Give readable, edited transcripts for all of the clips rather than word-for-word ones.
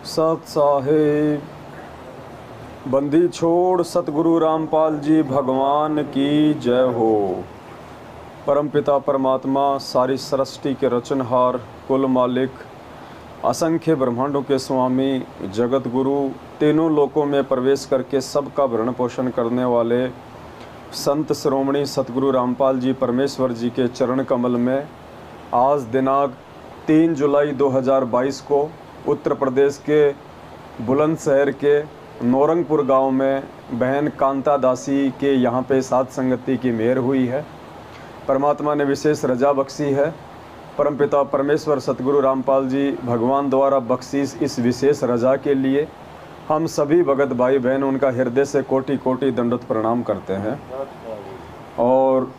सत साहेब बंदी छोड़ सतगुरु रामपाल जी भगवान की जय हो। परमपिता परमात्मा सारी सृष्टि के रचनहार, कुल मालिक, असंख्य ब्रह्मांडों के स्वामी, जगत गुरु, तीनों लोकों में प्रवेश करके सबका भरण पोषण करने वाले संत श्रोमणी सतगुरु रामपाल जी परमेश्वर जी के चरण कमल में आज दिनांक 3 जुलाई 2022 को उत्तर प्रदेश के बुलंदशहर के नौरंगपुर गांव में बहन कांता दासी के यहाँ पे साथ संगति की मेहर हुई है। परमात्मा ने विशेष रजा बख्शी है। परमपिता परमेश्वर सतगुरु रामपाल जी भगवान द्वारा बख्शीश इस विशेष रजा के लिए हम सभी भगत भाई बहन उनका हृदय से कोटि कोटि दंडवत प्रणाम करते हैं और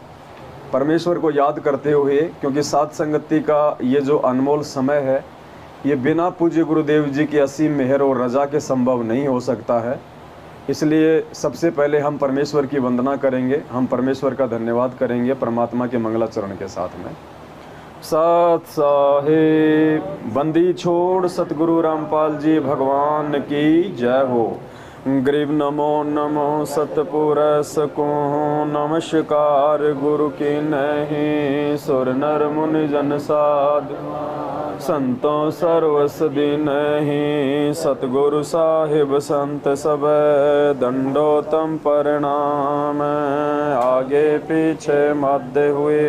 परमेश्वर को याद करते हुए, क्योंकि साथ संगति का ये जो अनमोल समय है ये बिना पूज्य गुरुदेव जी की असीम मेहर और रजा के संभव नहीं हो सकता है। इसलिए सबसे पहले हम परमेश्वर की वंदना करेंगे, हम परमेश्वर का धन्यवाद करेंगे परमात्मा के मंगलाचरण के साथ में। सत साहेब बंदी छोड़ सतगुरु रामपाल जी भगवान की जय हो। गरीब नमो नमो सतपुरस को नमस्कार गुरु की नहीं सुर नर मुनि जन साध संतों सर्वसदी नहीं सतगुरु साहिब संत सब दंडोतम परिणाम आगे पीछे मध्य हुए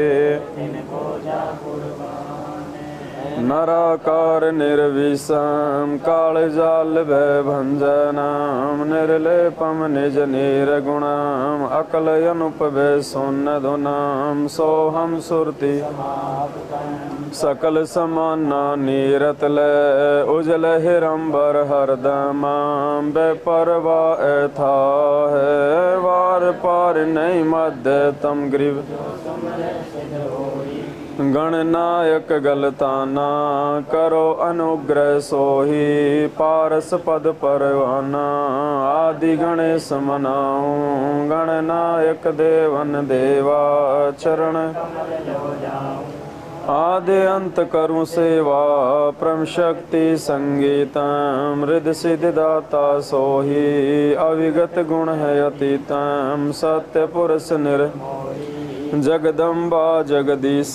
नराकार निर्विषम काल जाल भय भंजनम निर्लेपम निज निर्गुणम अकल अनुपभय सोन्न धुनम सोहम सुरति सकल समाना नीरत ले उजल हिरंबर हरदम बेपरवा था है वार पार नहीं मध्य तम ग्रीव गणनायक गलताना करो अनुग्रह सोही पारस पद परवाना आदि गणेश मनाऊं गणनायक देवन देवा चरण आदि अंत करूं सेवा परम शक्ति संगीतम हृदय सिद्धि दाता सोही अविगत गुण है अतीतम सत्य पुरुष निर जगदम्बा जगदीश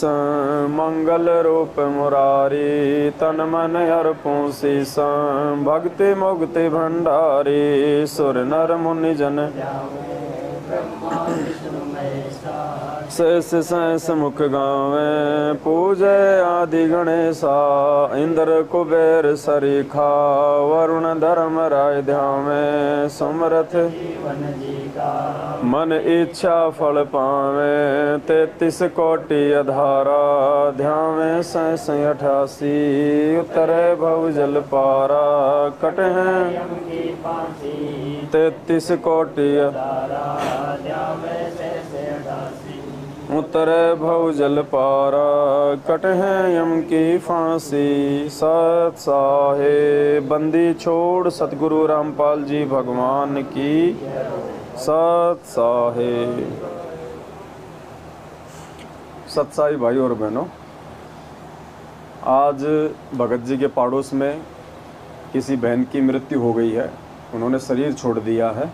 मंगल रूप मुरारी तन मन अर्पूं शीश भक्ति मुक्ति भंडारी सुर नर मुनि जन शेष सहस मुख गावे पूजे आदि गणेशा इंद्र कुबेर सरीखा वरुण धर्म राय ध्यावे सुमरथ मन इच्छा फल पावे 33 कोटि अधारा ध्यावे 88 उत्तरे भव जल पारा कट हैं 33 कोटि उत्तरे भव जल पारा कट है यम की फांसी। सत साहेब बंदी छोड़ सतगुरु रामपाल जी भगवान की सत साहेब। सत्साई भाई और बहनों, आज भगत जी के पड़ोस में किसी बहन की मृत्यु हो गई है। उन्होंने शरीर छोड़ दिया है।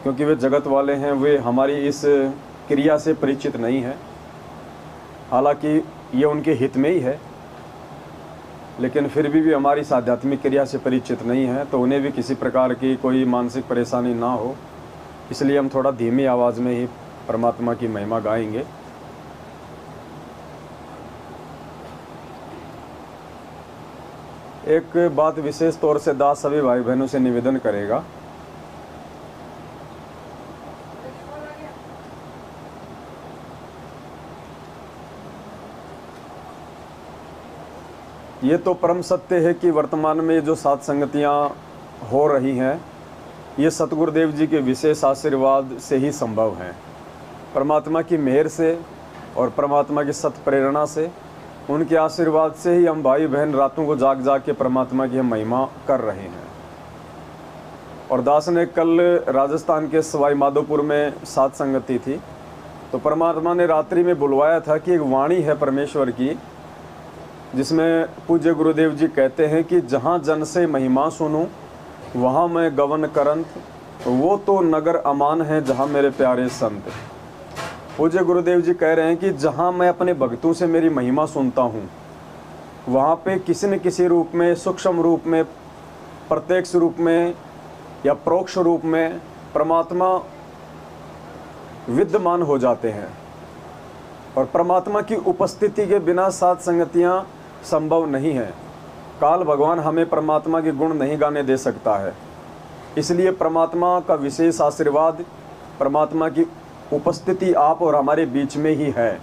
क्योंकि वे जगत वाले हैं, वे हमारी इस क्रिया से परिचित नहीं है। हालांकि ये उनके हित में ही है, लेकिन फिर भी हमारी इस आध्यात्मिक क्रिया से परिचित नहीं है, तो उन्हें भी किसी प्रकार की कोई मानसिक परेशानी ना हो, इसलिए हम थोड़ा धीमी आवाज़ में ही परमात्मा की महिमा गाएंगे। एक बात विशेष तौर से दास सभी भाई बहनों से निवेदन करेगा। ये तो परम सत्य है कि वर्तमान में जो सात संगतियाँ हो रही हैं ये सतगुरुदेव जी के विशेष आशीर्वाद से ही संभव हैं। परमात्मा की मेहर से और परमात्मा की सत प्रेरणा से, उनके आशीर्वाद से ही हम भाई बहन रातों को जाग जाग के परमात्मा की हम महिमा कर रहे हैं। और दास ने कल राजस्थान के सवाई माधोपुर में सात संगति थी, तो परमात्मा ने रात्रि में बुलवाया था कि एक वाणी है परमेश्वर की जिसमें पूज्य गुरुदेव जी कहते हैं कि जहाँ जन से महिमा सुनूं वहाँ मैं गवन करंत, वो तो नगर अमान है जहाँ मेरे प्यारे संत। पूज्य गुरुदेव जी कह रहे हैं कि जहाँ मैं अपने भक्तों से मेरी महिमा सुनता हूँ वहाँ पे किसी न किसी रूप में, सूक्ष्म रूप में, प्रत्यक्ष रूप में या परोक्ष रूप में परमात्मा विद्यमान हो जाते हैं। और परमात्मा की उपस्थिति के बिना सात संगतियाँ संभव नहीं है। काल भगवान हमें परमात्मा के गुण नहीं गाने दे सकता है, इसलिए परमात्मा का विशेष आशीर्वाद, परमात्मा की उपस्थिति आप और हमारे बीच में ही है,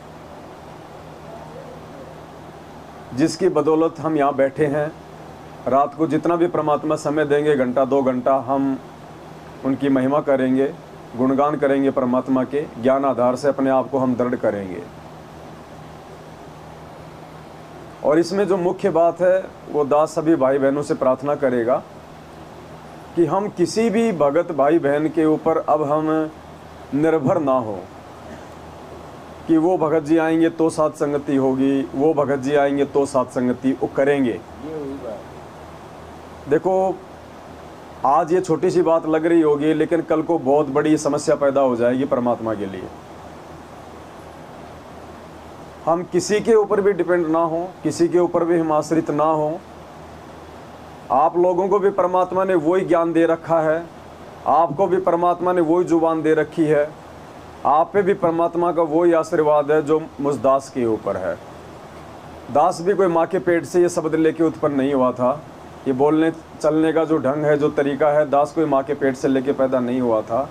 जिसकी बदौलत हम यहाँ बैठे हैं। रात को जितना भी परमात्मा समय देंगे, घंटा 2 घंटा, हम उनकी महिमा करेंगे, गुणगान करेंगे परमात्मा के ज्ञान आधार से अपने आप को हम दृढ़ करेंगे। और इसमें जो मुख्य बात है वो दास सभी भाई बहनों से प्रार्थना करेगा कि हम किसी भी भगत भाई बहन के ऊपर अब हम निर्भर ना हो कि वो भगत जी आएंगे तो साथ संगति होगी, वो भगत जी आएंगे तो साथ संगति वो करेंगे। देखो आज ये छोटी सी बात लग रही होगी, लेकिन कल को बहुत बड़ी समस्या पैदा हो जाएगी परमात्मा के लिए। हम किसी के ऊपर भी डिपेंड ना हो, किसी के ऊपर भी हम आश्रित ना हो। आप लोगों को भी परमात्मा ने वही ज्ञान दे रखा है, आपको भी परमात्मा ने वही जुबान दे रखी है, आप पे भी परमात्मा का वही आशीर्वाद है जो मुझ दास के ऊपर है। दास भी कोई माँ के पेट से ये शब्द लेके उत्पन्न नहीं हुआ था। ये बोलने चलने का जो ढंग है, जो तरीका है, दास कोई माँ के पेट से लेके पैदा नहीं हुआ था।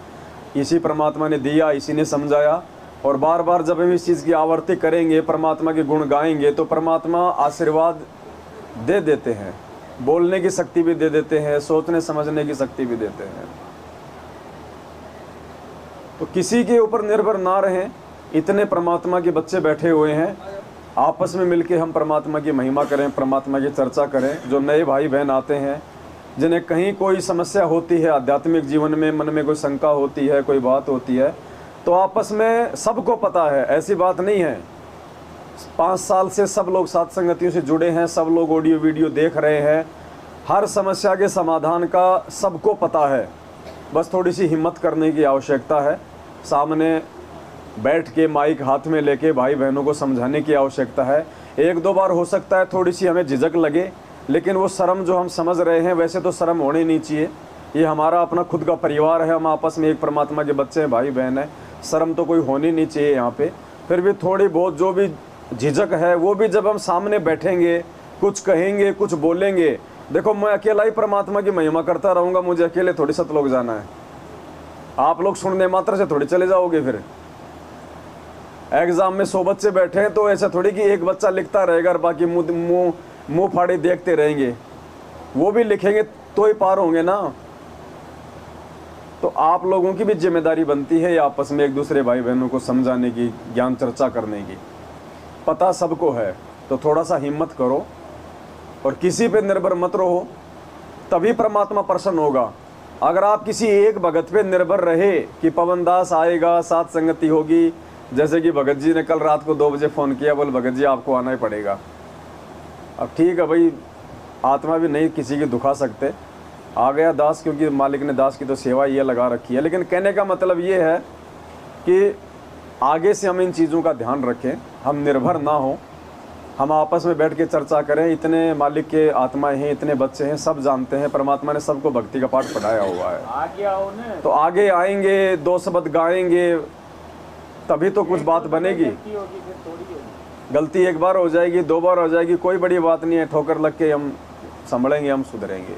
इसी परमात्मा ने दिया, इसी ने समझाया। और बार बार जब हम इस चीज़ की आवर्ती करेंगे, परमात्मा के गुण गाएंगे, तो परमात्मा आशीर्वाद दे देते हैं, बोलने की शक्ति भी दे देते हैं, सोचने समझने की शक्ति भी देते हैं। तो किसी के ऊपर निर्भर ना रहें। इतने परमात्मा के बच्चे बैठे हुए हैं, आपस में मिलके हम परमात्मा की महिमा करें, परमात्मा की चर्चा करें। जो नए भाई बहन आते हैं, जिन्हें कहीं कोई समस्या होती है आध्यात्मिक जीवन में, मन में कोई शंका होती है, कोई बात होती है, तो आपस में सबको पता है, ऐसी बात नहीं है। 5 साल से सब लोग सात संगतियों से जुड़े हैं, सब लोग ऑडियो वीडियो देख रहे हैं, हर समस्या के समाधान का सबको पता है। बस थोड़ी सी हिम्मत करने की आवश्यकता है, सामने बैठ के माइक हाथ में लेके भाई बहनों को समझाने की आवश्यकता है। 1-2 बार हो सकता है थोड़ी सी हमें झिझक लगे, लेकिन वो शर्म जो हम समझ रहे हैं, वैसे तो शर्म होनी नहीं चाहिए। ये हमारा अपना खुद का परिवार है, हम आपस में एक परमात्मा के बच्चे हैं, भाई बहन हैं, शर्म तो कोई होनी नहीं चाहिए यहाँ पे। फिर भी थोड़ी बहुत जो भी झिझक है, वो भी जब हम सामने बैठेंगे, कुछ कहेंगे, कुछ बोलेंगे। देखो मैं अकेला ही परमात्मा की महिमा करता रहूँगा, मुझे अकेले थोड़ी सतलोक जाना है। आप लोग सुनने मात्र से थोड़ी चले जाओगे। फिर एग्जाम में 100 बच्चे बैठे हैं, तो ऐसा थोड़ी कि एक बच्चा लिखता रहेगा और बाकी मुंह फाड़े देखते रहेंगे। वो भी लिखेंगे तो ही पार होंगे ना। तो आप लोगों की भी जिम्मेदारी बनती है आपस में एक दूसरे भाई बहनों को समझाने की, ज्ञान चर्चा करने की। पता सबको है, तो थोड़ा सा हिम्मत करो और किसी पे निर्भर मत रहो, तभी परमात्मा प्रसन्न होगा। अगर आप किसी एक भगत पे निर्भर रहे कि पवन दास आएगा, साथ संगति होगी, जैसे कि भगत जी ने कल रात को 2 बजे फ़ोन किया, बोल भगत जी आपको आना ही पड़ेगा। अब ठीक है भाई, आत्मा भी नहीं किसी की दुखा सकते, आ गया दास, क्योंकि मालिक ने दास की तो सेवा ये लगा रखी है। लेकिन कहने का मतलब ये है कि आगे से हम इन चीज़ों का ध्यान रखें, हम निर्भर ना हो, हम आपस में बैठ के चर्चा करें। इतने मालिक के आत्माएं हैं, इतने बच्चे हैं, सब जानते हैं, परमात्मा ने सबको भक्ति का पाठ पढ़ाया हुआ है। आगे आओ ना, तो आगे आएंगे, 2 शब्द गाएंगे, तभी तो कुछ बात बनेगी। गलती एक बार हो जाएगी, 2 बार हो जाएगी, कोई बड़ी बात नहीं है। ठोकर लग के हम संभलेंगे, हम सुधरेंगे।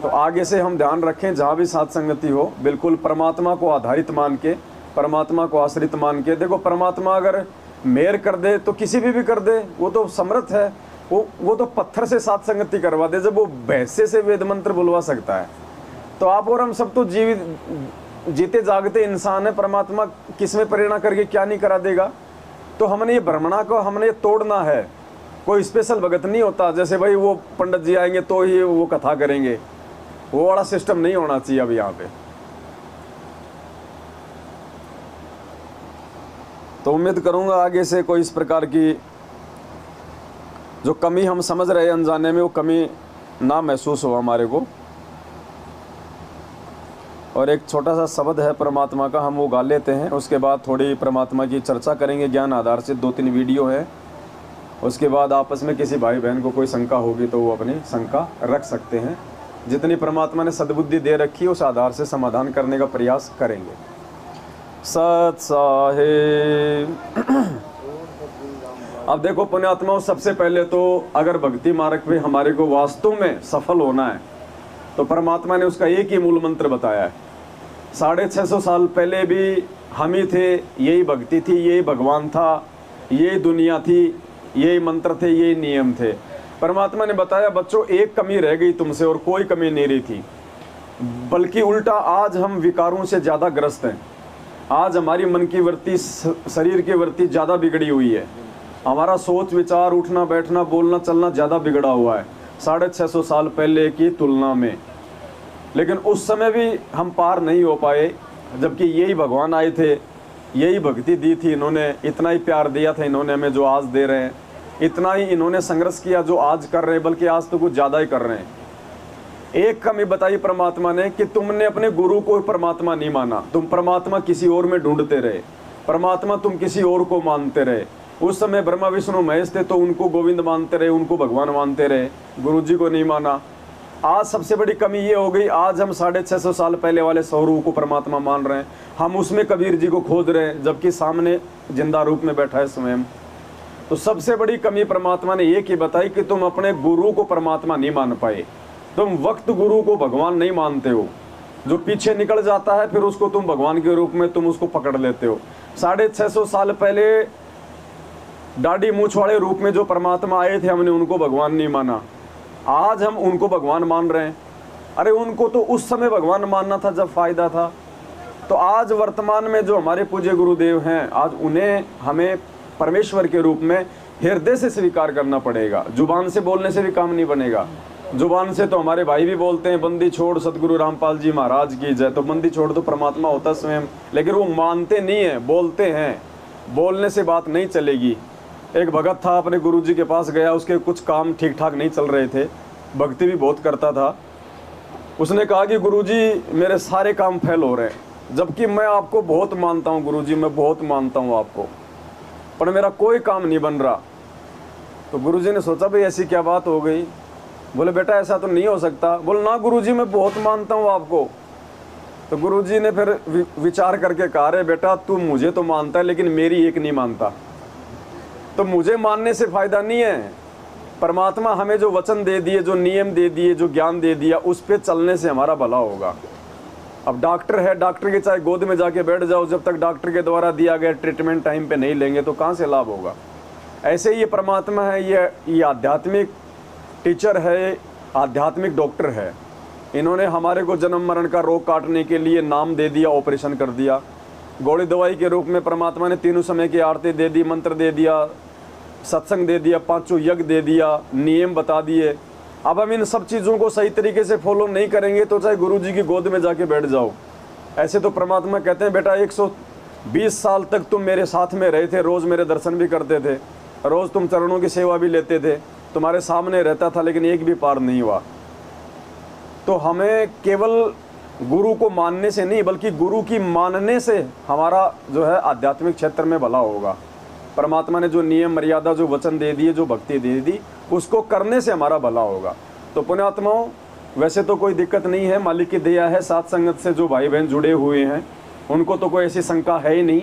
तो आगे से हम ध्यान रखें, जहाँ भी साथ संगति हो, बिल्कुल परमात्मा को आधारित मान के, परमात्मा को आश्रित मान के। देखो परमात्मा अगर मेहर कर दे तो किसी भी कर दे, वो तो समर्थ है। वो तो पत्थर से साथ संगति करवा दे, जब वो भैंसे से वेद मंत्र बुलवा सकता है। तो आप और हम सब तो जीते जागते इंसान है, परमात्मा किस में प्रेरणा करके क्या नहीं करा देगा। तो हमने ये भ्रमणा को हमने तोड़ना है। कोई स्पेशल भगत नहीं होता, जैसे भाई वो पंडित जी आएंगे तो ही वो कथा करेंगे, वो वाला सिस्टम नहीं होना चाहिए अब यहाँ पे। तो उम्मीद करूँगा आगे से कोई इस प्रकार की जो कमी हम समझ रहे हैं अनजाने में, वो कमी ना महसूस हो हमारे को। और एक छोटा सा शब्द है परमात्मा का, हम वो गा लेते हैं, उसके बाद थोड़ी परमात्मा की चर्चा करेंगे। ज्ञान आधार से 2-3 वीडियो है, उसके बाद आपस में किसी भाई बहन को कोई शंका होगी तो वो अपनी शंका रख सकते हैं। जितनी परमात्मा ने सद्बुद्धि दे रखी है उस आधार से समाधान करने का प्रयास करेंगे। सत साहेब। अब देखो पुण्यात्माओं, सबसे पहले तो अगर भक्ति मार्ग पे हमारे को वास्तव में सफल होना है तो परमात्मा ने उसका एक ही मूल मंत्र बताया है। 650 साल पहले भी हम ही थे, यही भक्ति थी, यही भगवान था, यही दुनिया थी, यही मंत्र थे, यही नियम थे। परमात्मा ने बताया बच्चों एक कमी रह गई तुमसे और कोई कमी नहीं रही थी, बल्कि उल्टा आज हम विकारों से ज़्यादा ग्रस्त हैं। आज हमारी मन की वृत्ति, शरीर की वृत्ति ज़्यादा बिगड़ी हुई है। हमारा सोच विचार, उठना बैठना, बोलना चलना ज़्यादा बिगड़ा हुआ है 650 साल पहले की तुलना में। लेकिन उस समय भी हम पार नहीं हो पाए, जबकि यही भगवान आए थे, यही भक्ति दी थी इन्होंने, इतना ही प्यार दिया था इन्होंने हमें जो आज दे रहे हैं, इतना ही इन्होंने संघर्ष किया जो आज कर रहे हैं, बल्कि आज तो कुछ ज़्यादा ही कर रहे हैं। एक कमी बताई परमात्मा ने कि तुमने अपने गुरु को परमात्मा नहीं माना, तुम परमात्मा किसी और में ढूंढते रहे, परमात्मा तुम किसी और को मानते रहे। उस समय ब्रह्मा विष्णु महेश थे तो उनको गोविंद मानते रहे, उनको भगवान मानते रहे, गुरु जी को नहीं माना। आज सबसे बड़ी कमी ये हो गई, आज हम 650 साल पहले वाले स्वरूप को परमात्मा मान रहे हैं, हम उसमें कबीर जी को खोज रहे हैं, जबकि सामने जिंदा रूप में बैठा है स्वयं। तो सबसे बड़ी कमी परमात्मा ने एक ही बताई कि तुम अपने गुरु को परमात्मा नहीं मान पाए, तुम वक्त गुरु को भगवान नहीं मानते हो। जो पीछे निकल जाता है फिर उसको तुम भगवान के रूप में तुम उसको पकड़ लेते हो। 650 साल पहले दाढ़ी मूछ वाले रूप में जो परमात्मा आए थे, हमने उनको भगवान नहीं माना, आज हम उनको भगवान मान रहे हैं। अरे उनको तो उस समय भगवान मानना था जब फायदा था। तो आज वर्तमान में जो हमारे पूज्य गुरुदेव हैं, आज उन्हें हमें परमेश्वर के रूप में हृदय से स्वीकार करना पड़ेगा। जुबान से बोलने से भी काम नहीं बनेगा। जुबान से तो हमारे भाई भी बोलते हैं बंदी छोड़ सतगुरु रामपाल जी महाराज की जय, तो बंदी छोड़ तो परमात्मा होता स्वयं, लेकिन वो मानते नहीं है, बोलते हैं। बोलने से बात नहीं चलेगी। एक भगत था, अपने गुरु जी के पास गया, उसके कुछ काम ठीक ठाक नहीं चल रहे थे, भक्ति भी बहुत करता था। उसने कहा कि गुरु जी मेरे सारे काम फेल हो रहे हैं, जबकि मैं आपको बहुत मानता हूँ गुरु जी, मैं बहुत मानता हूँ आपको, पर मेरा कोई काम नहीं बन रहा। तो गुरु जी ने सोचा भाई ऐसी क्या बात हो गई। बोले बेटा ऐसा तो नहीं हो सकता। बोले ना गुरु जी मैं बहुत मानता हूँ आपको। तो गुरु जी ने फिर विचार करके कहा रे बेटा तू मुझे तो मानता है लेकिन मेरी एक नहीं मानता, तो मुझे मानने से फायदा नहीं है। परमात्मा हमें जो वचन दे दिए, जो नियम दे दिए, जो ज्ञान दे दिया, उस पे चलने से हमारा भला होगा। अब डॉक्टर है, डॉक्टर के चाहे गोद में जाके बैठ जाओ, जब तक डॉक्टर के द्वारा दिया गया ट्रीटमेंट टाइम पे नहीं लेंगे तो कहाँ से लाभ होगा। ऐसे ही ये परमात्मा है, ये आध्यात्मिक टीचर है, आध्यात्मिक डॉक्टर है। इन्होंने हमारे को जन्म मरण का रोग काटने के लिए नाम दे दिया, ऑपरेशन कर दिया। गोली दवाई के रूप में परमात्मा ने 3 समय की आरती दे दी, मंत्र दे दिया, सत्संग दे दिया, 5 यज्ञ दे दिया, नियम बता दिए। अब हम इन सब चीज़ों को सही तरीके से फॉलो नहीं करेंगे तो चाहे गुरु जी की गोद में जाके बैठ जाओ। ऐसे तो परमात्मा कहते हैं बेटा 120 साल तक तुम मेरे साथ में रहे थे, रोज़ मेरे दर्शन भी करते थे, रोज़ तुम चरणों की सेवा भी लेते थे, तुम्हारे सामने रहता था, लेकिन एक भी पार नहीं हुआ। तो हमें केवल गुरु को मानने से नहीं बल्कि गुरु की मानने से हमारा जो है आध्यात्मिक क्षेत्र में भला होगा। परमात्मा ने जो नियम मर्यादा, जो वचन दे दिए, जो भक्ति दे दी, उसको करने से हमारा भला होगा। तो पुण्यात्माओं वैसे तो कोई दिक्कत नहीं है, मालिक की दया है। साथ संगत से जो भाई बहन जुड़े हुए हैं उनको तो कोई ऐसी शंका है ही नहीं।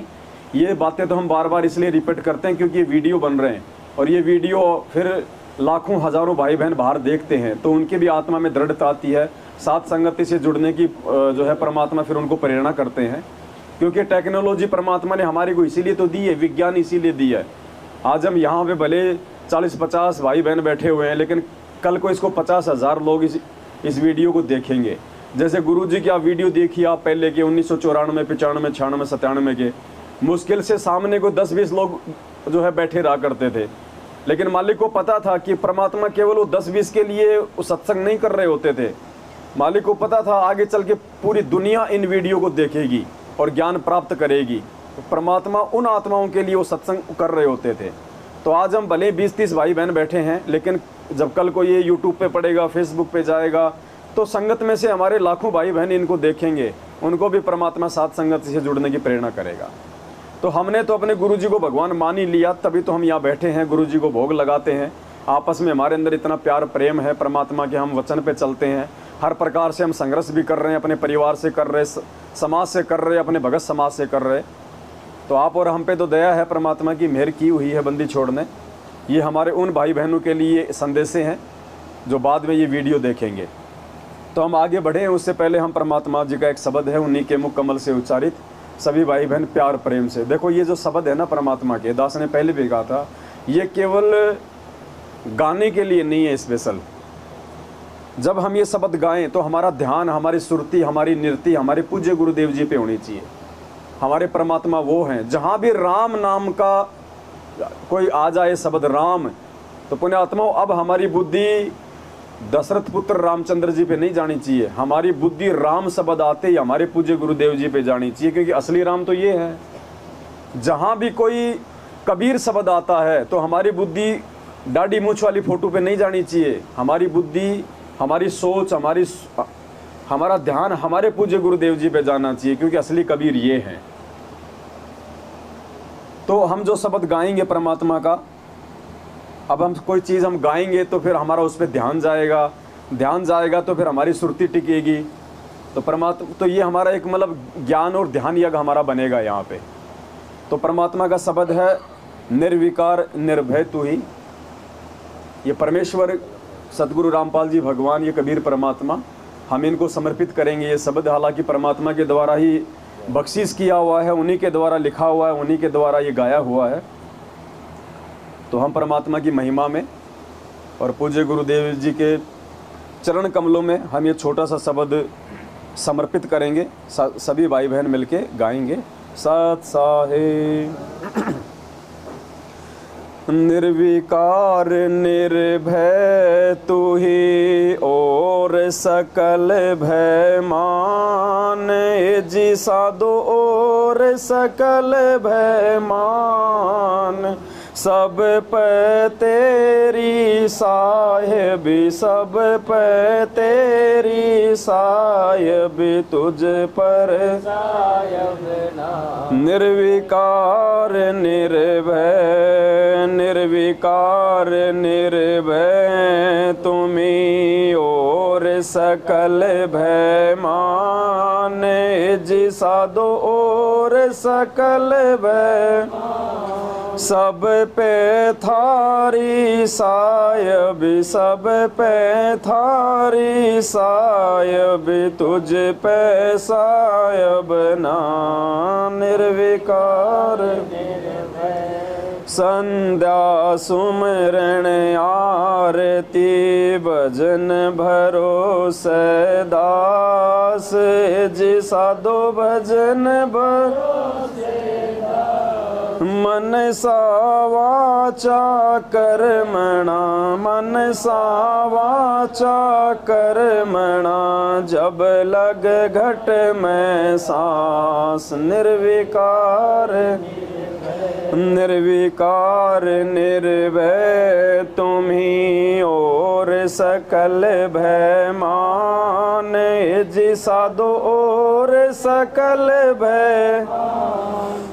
ये बातें तो हम बार बार इसलिए रिपीट करते हैं क्योंकि ये वीडियो बन रहे हैं और ये वीडियो फिर लाखों हज़ारों भाई बहन बाहर देखते हैं तो उनकी भी आत्मा में दृढ़ता आती है। साथ संगति से जुड़ने की जो है परमात्मा फिर उनको प्रेरणा करते हैं, क्योंकि टेक्नोलॉजी परमात्मा ने हमारे को इसीलिए तो दी है, विज्ञान इसीलिए दी है। आज हम यहाँ पे भले 40-50 भाई बहन बैठे हुए हैं, लेकिन कल को इसको 50,000 लोग इस वीडियो को देखेंगे। जैसे गुरु जी की आप वीडियो देखिए, आप पहले के 1994, 95, 96, 97 के, मुश्किल से सामने को 10-20 लोग जो है बैठे रहा करते थे, लेकिन मालिक को पता था कि परमात्मा केवल वो 10-20 के लिए वो सत्संग नहीं कर रहे होते थे। मालिक को पता था आगे चल के पूरी दुनिया इन वीडियो को देखेगी और ज्ञान प्राप्त करेगी, तो परमात्मा उन आत्माओं के लिए वो सत्संग कर रहे होते थे। तो आज हम भले 20-30 भाई बहन बैठे हैं, लेकिन जब कल को ये यूट्यूब पे पड़ेगा, फेसबुक पे जाएगा, तो संगत में से हमारे लाखों भाई बहन इनको देखेंगे, उनको भी परमात्मा साथ संगत से जुड़ने की प्रेरणा करेगा। तो हमने तो अपने गुरु जी को भगवान मान ही लिया, तभी तो हम यहाँ बैठे हैं, गुरु जी को भोग लगाते हैं। आपस में हमारे अंदर इतना प्यार प्रेम है परमात्मा के, हम वचन पे चलते हैं, हर प्रकार से हम संघर्ष भी कर रहे हैं, अपने परिवार से कर रहे, समाज से कर रहे, अपने भगत समाज से कर रहे। तो आप और हम पे तो दया है, परमात्मा की मेहर की हुई है बंदी छोड़ने। ये हमारे उन भाई बहनों के लिए संदेश हैं जो बाद में ये वीडियो देखेंगे। तो हम आगे बढ़े, उससे पहले हम परमात्मा जी का एक शब्द है, उन्हीं के मुख कमल से उच्चारित सभी भाई बहन प्यार प्रेम से। देखो ये जो शब्द है ना परमात्मा के, दास ने पहले भी कहा था, ये केवल गाने के लिए नहीं है स्पेशल। जब हम ये शब्द गाएं तो हमारा ध्यान, हमारी सुरती, हमारी नृत्य हमारे पूज्य गुरुदेव जी पे होनी चाहिए। हमारे परमात्मा वो हैं, जहाँ भी राम नाम का कोई आ जाए शब्द राम, तो पुण्यात्मा अब हमारी बुद्धि दशरथ पुत्र रामचंद्र जी पे नहीं जानी चाहिए, हमारी बुद्धि राम शब्द आते ही हमारे पूज्य गुरुदेव जी पे जानी चाहिए, क्योंकि असली राम तो ये है। जहाँ भी कोई कबीर शब्द आता है तो हमारी बुद्धि दाढ़ी मूछ वाली फोटो पे नहीं जानी चाहिए, हमारी बुद्धि, हमारी सोच, हमारा ध्यान हमारे पूज्य गुरुदेव जी पे जाना चाहिए, क्योंकि असली कबीर ये हैं। तो हम जो शब्द गाएंगे परमात्मा का, अब हम कोई चीज़ हम गाएंगे तो फिर हमारा उस पर ध्यान जाएगा तो फिर हमारी सुरती टिकेगी। तो परमात्मा, तो ये हमारा एक मतलब ज्ञान और ध्यान यज्ञ हमारा बनेगा यहाँ पे। तो परमात्मा का शब्द है निर्विकार निर्भय तू ही। ये परमेश्वर सतगुरु रामपाल जी भगवान, ये कबीर परमात्मा, हम इनको समर्पित करेंगे ये शब्द। हालांकि परमात्मा के द्वारा ही बख्शीश किया हुआ है, उन्हीं के द्वारा लिखा हुआ है, उन्हीं के द्वारा ये गाया हुआ है। तो हम परमात्मा की महिमा में और पूज्य गुरुदेव जी के चरण कमलों में हम ये छोटा सा शब्द समर्पित करेंगे, सभी भाई बहन मिलके गाएंगे। सत साहे निर्विकार निर्भय तू ही और सकल भय मान, जी साधो और सकल भय मान, सब पे तेरी साहिबी, सब पे तेरी साहिबी, तुझ पर निर्विकार निर्भय, निर्विकार निर्भय तुम्हीं और सकल भय मान, जी साधो और सकल भय, सब पे थारी साहिबी, सब पे थारी साहिबी, तुझ पे साहिब ना निर्विकार। संध्या सुमरण आरती भजन भरोसे दास, जी साधो भजन भरोसे, मन सा वाचा कर्मणा, मन सा वाचा कर्मणा, जब लग घट में सांस, निर्विकार निर्विकार निर्भय तुम्हीं और सकल भय मान, जी साधो और सकल भय,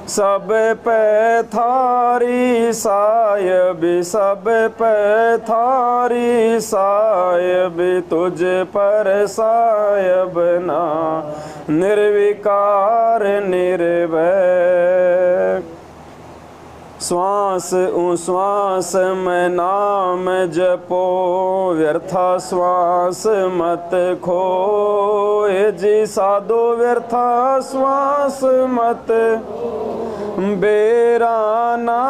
सब पे थारी साहिबी, सब पे थारी साहिबी, तुझ पर साहिब ना निर्विकार निर्भय। श्वास उश्वास में नाम जपो, व्यर्था श्वास मत खो, जी साधो व्यर्था श्वास मत, बेराना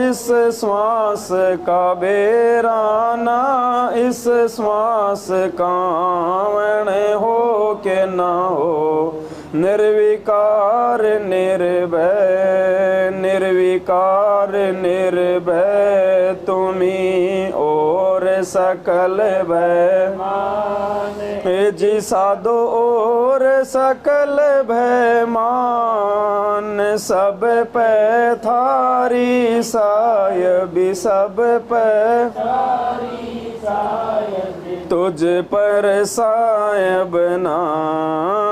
इस श्वास का, बेराना इस श्वास का, वण हो के ना हो निर्विकार निर्भय, निर्विकार निर्भय तुम्हीं और सकल भय मान, हे जी साधो और सकल भय मान, सब पे थारी सायबी सब पे तुझ पर सायब ना,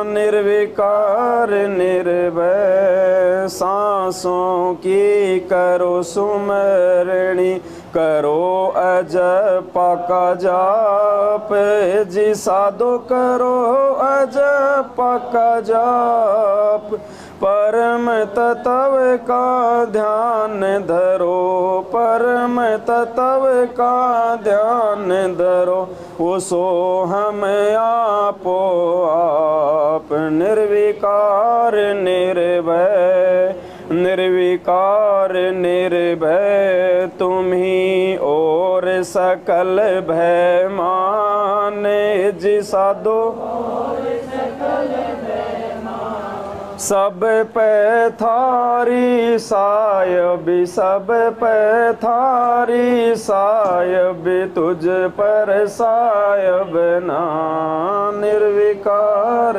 निर्विकार निर्भय सांसों की करो सुमरणी, करो अजपा का जाप जी साधो करो अजपा का जाप, परम तत्व का ध्यान धरो, परम तत्व का ध्यान धरो, वो सो हम आपो आप, निर्विकार निर्भय, निर्विकार निर्भय तुम ही और सकल भय माने जी साधो सब पे थारी सायबी सब पे थारी सायबी तुझ पर सायब ना, निर्विकार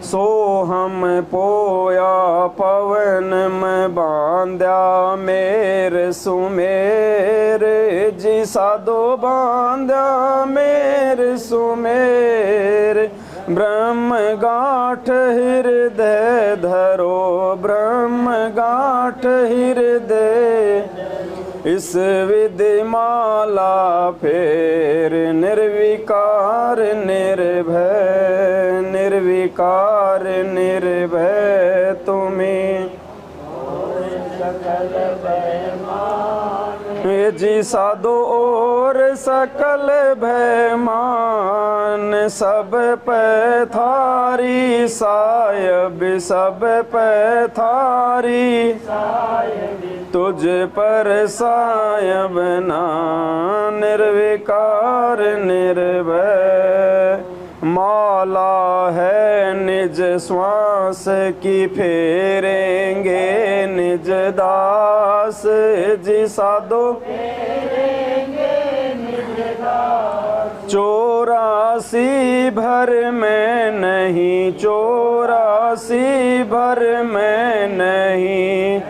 सो हम पोया पवन में बांध्या मेरे सुमेर जी साधो बांध्या मेरे सुमेर, ब्रह्म गांठ हृदय धरो, ब्रह्म गांठ हृदय इस विधि माला फेर, निर्विकार निर्भय, निर्विकार निर्भय तुम्हें जी साधो और सकल भय मान, सब पे थारी सायब सब पे थारी तुझ पर सायब ना, निर्विकार निर्भय माला है निज श्वास की फेरेंगे निज दास जी साधो 84 भर में नहीं 84 भर में नहीं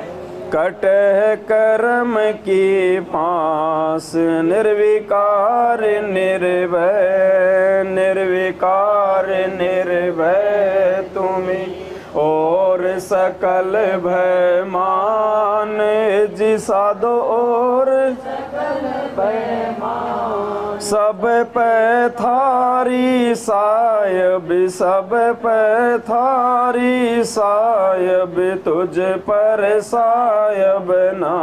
कटह कर्म की पास, निर्विकार निर्भय, निर्विकार निर्भय तुम्ही और सकल भय मान जी साधो और सब पे थारी सायब सब पे थारी सायब तुझ पर सायब ना,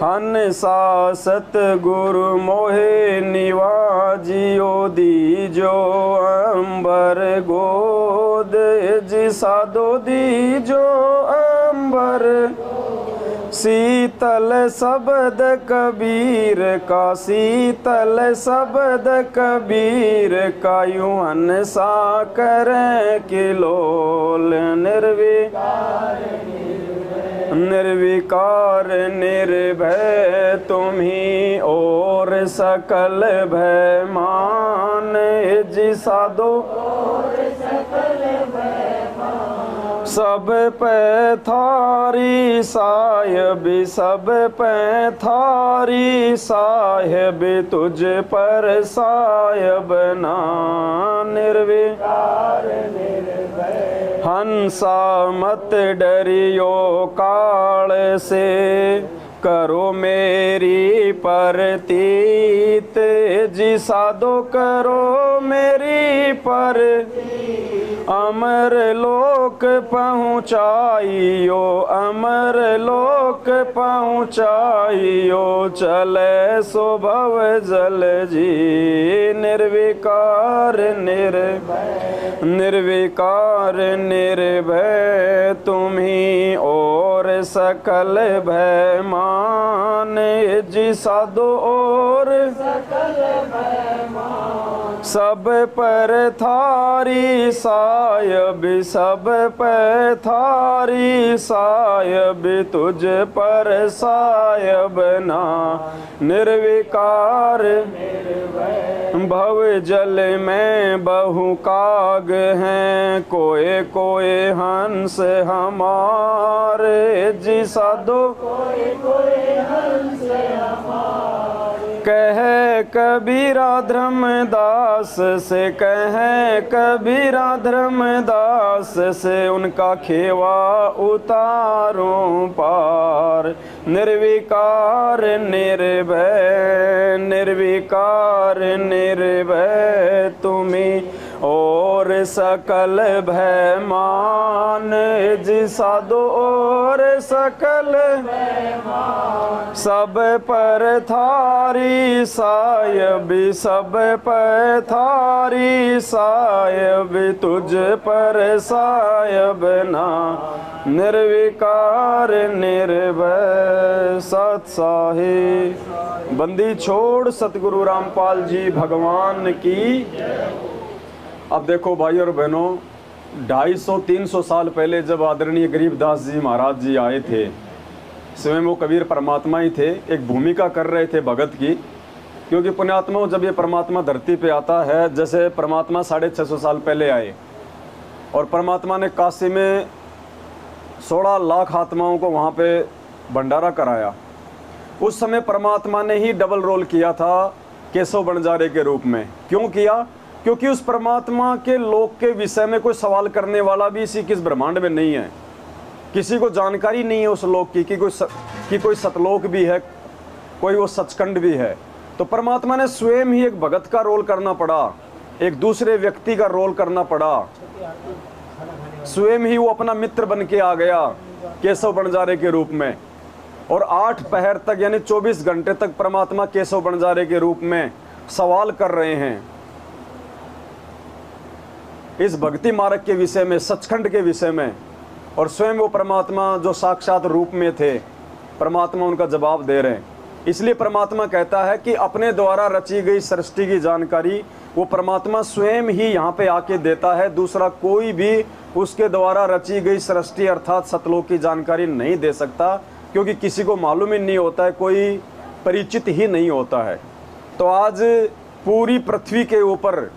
हंसा सतगुरु मोहे निवाजियो दीजो अंबर गोद जी साधो दीजो अंबर, शीतल शब्द कबीर का शीतल शब्द कबीर का यूं हंसा करें किलोल, निर्विकार निर्भय तुम्ही और सकल भय मान जी साधो सब पे थारी सायब सब पे थारी साहेब तुझ पर सायब ना, निर्विकार निर्भय हंसा मत डरियो काल से करो मेरी परतीत जी साधो करो मेरी पर अमर लोक पहुँचाइयो अमर लोक पहुँचाइयो चले सो भव जल जी, निर्विकार निर्विकार निर्भय तुम्ही और सकल भय मान जी साधो और सकल भय मान सब पर थारी सा सायब सब पे थारी सायब तुझ पर सायब ना निर्विकार भव जल में बहु काग हैं कोए कोए हंस हमारे जी साधो कहे कबीरा धर्मदास से कहे कबीरा धर्मदास से उनका खेवा उतारूं पार निर्विकार निर्भय निर्विकार निर्भय तुम्हें और सकल भय मान जी साधो और सकल सब पर थारी सायब सब पर थारी सायब तुझ पर सायब ना निर्विकार निर्भय सत साहिब। बंदी छोड़ सतगुरु रामपाल जी भगवान की। अब देखो भाई और बहनों, 250-300 साल पहले जब आदरणीय गरीबदास जी महाराज जी आए थे, स्वयं वो कबीर परमात्मा ही थे, एक भूमिका कर रहे थे भगत की। क्योंकि पुण्यात्माओं, जब ये परमात्मा धरती पे आता है, जैसे परमात्मा 650 साल पहले आए और परमात्मा ने काशी में 16 लाख आत्माओं को वहाँ पे भंडारा कराया। उस समय परमात्मा ने ही डबल रोल किया था केशव बंजारे के रूप में। क्यों किया? क्योंकि उस परमात्मा के लोक के विषय में कोई सवाल करने वाला भी इसी किस ब्रह्मांड में नहीं है। किसी को जानकारी नहीं है उस लोक की कि कोई सतलोक भी है, कोई वो सचखंड भी है। तो परमात्मा ने स्वयं ही एक भगत का रोल करना पड़ा, एक दूसरे व्यक्ति का रोल करना पड़ा। स्वयं ही वो अपना मित्र बन के आ गया केशव बंजारे के रूप में। और 8 पहर तक यानी 24 घंटे तक परमात्मा केशव बंजारे के रूप में सवाल कर रहे हैं इस भक्ति मार्ग के विषय में, सचखंड के विषय में। और स्वयं वो परमात्मा जो साक्षात रूप में थे, परमात्मा उनका जवाब दे रहे हैं। इसलिए परमात्मा कहता है कि अपने द्वारा रची गई सृष्टि की जानकारी वो परमात्मा स्वयं ही यहाँ पे आके देता है। दूसरा कोई भी उसके द्वारा रची गई सृष्टि अर्थात सतलोक की जानकारी नहीं दे सकता, क्योंकि किसी को मालूम ही नहीं होता है, कोई परिचित ही नहीं होता है। तो आज पूरी पृथ्वी के ऊपर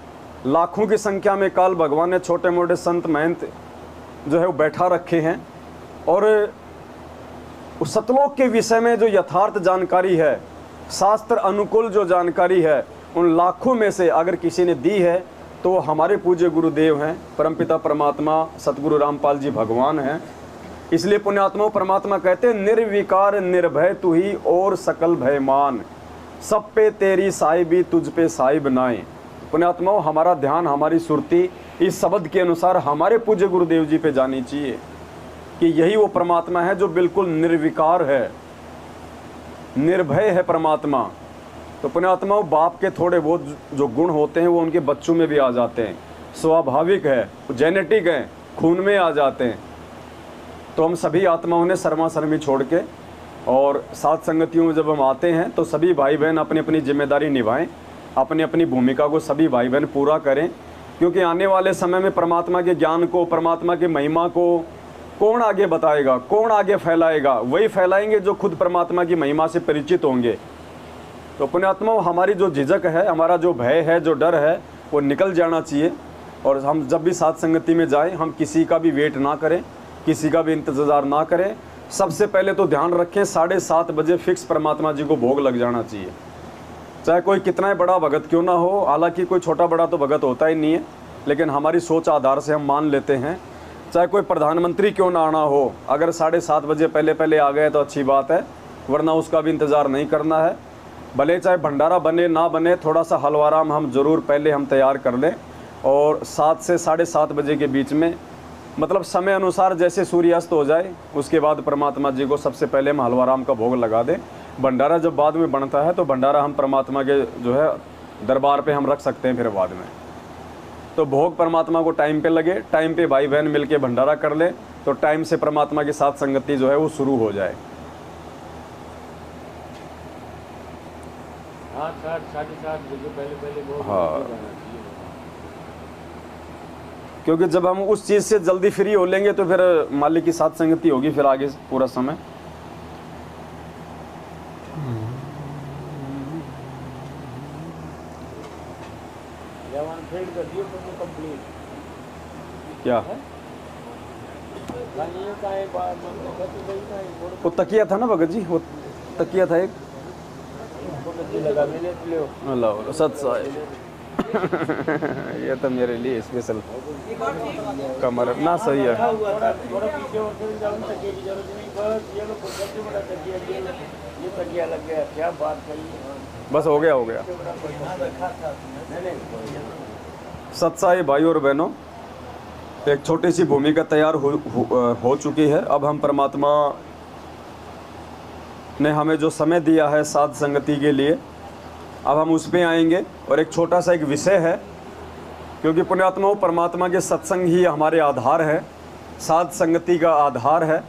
लाखों की संख्या में काल भगवान ने छोटे मोटे संत महंत जो है वो बैठा रखे हैं। और उस सतलोक के विषय में जो यथार्थ जानकारी है, शास्त्र अनुकूल जो जानकारी है, उन लाखों में से अगर किसी ने दी है तो वो हमारे पूज्य गुरुदेव हैं, परमपिता परमात्मा सतगुरु रामपाल जी भगवान हैं। इसलिए पुण्यात्माओं, परमात्मा कहते हैं निर्विकार निर्भय तू ही और सकल भय मान, सब पे तेरी साहिबी तुझ पे साहिब नाए। पुण्यात्माओं, हमारा ध्यान, हमारी सुरती इस शब्द के अनुसार हमारे पूज्य गुरुदेव जी पे जानी चाहिए कि यही वो परमात्मा है जो बिल्कुल निर्विकार है, निर्भय है परमात्मा। तो पुण्यात्माओं, बाप के थोड़े बहुत जो गुण होते हैं वो उनके बच्चों में भी आ जाते हैं, स्वाभाविक है, जेनेटिक है, खून में आ जाते हैं। तो हम सभी आत्माओं ने शर्मा शर्मी छोड़ के और साथ संगतियों में जब हम आते हैं तो सभी भाई बहन अपनी अपनी जिम्मेदारी निभाएं, अपनी अपनी भूमिका को सभी भाई बहन पूरा करें। क्योंकि आने वाले समय में परमात्मा के ज्ञान को, परमात्मा की महिमा को कौन आगे बताएगा, कौन आगे फैलाएगा? वही फैलाएंगे जो खुद परमात्मा की महिमा से परिचित होंगे। तो पुण्यात्माओं, हमारी जो झिझक है, हमारा जो भय है, जो डर है, वो निकल जाना चाहिए। और हम जब भी साथ संगति में जाएं, हम किसी का भी वेट ना करें, किसी का भी इंतज़ार ना करें। सबसे पहले तो ध्यान रखें 7:30 बजे फिक्स परमात्मा जी को भोग लग जाना चाहिए, चाहे कोई कितना ही बड़ा भगत क्यों ना हो। हालांकि कोई छोटा बड़ा तो भगत होता ही नहीं है, लेकिन हमारी सोच आधार से हम मान लेते हैं, चाहे कोई प्रधानमंत्री क्यों ना आना हो, अगर 7:30 बजे पहले पहले आ गए तो अच्छी बात है, वरना उसका भी इंतज़ार नहीं करना है। भले चाहे भंडारा बने ना बने, थोड़ा सा हलवाराम हम ज़रूर पहले हम तैयार कर लें। और 7 से 7:30 बजे के बीच में, मतलब समय अनुसार जैसे सूर्यास्त हो जाए, उसके बाद परमात्मा जी को सबसे पहले हम हलवाराम का भोग लगा दें। भंडारा जब बाद में बनता है तो भंडारा हम परमात्मा के जो है दरबार पे हम रख सकते हैं फिर बाद में। तो भोग परमात्मा को टाइम पे लगे, टाइम पे भाई बहन मिल के भंडारा कर ले, तो टाइम से परमात्मा के साथ संगति जो है वो शुरू हो जाए। 7:30 बजे पहले भोग। हाँ, क्योंकि जब हम उस चीज़ से जल्दी फ्री हो लेंगे तो फिर मालिक की साथ संगति होगी फिर आगे पूरा समय। क्या वो तकिया था ना भगत जी, वो तकिया था एक अल्लाह सच ये तो मेरे लिए स्पेशल कमर ना सही है। बस हो गया सत्साई भाई और बहनों, एक छोटी सी भूमिका तैयार हो चुकी है। अब हम परमात्मा ने हमें जो समय दिया है साध संगति के लिए, अब हम उस पे आएंगे। और एक छोटा सा एक विषय है, क्योंकि पुण्यात्माओं परमात्मा के सत्संग ही हमारे आधार है, साध संगति का आधार है।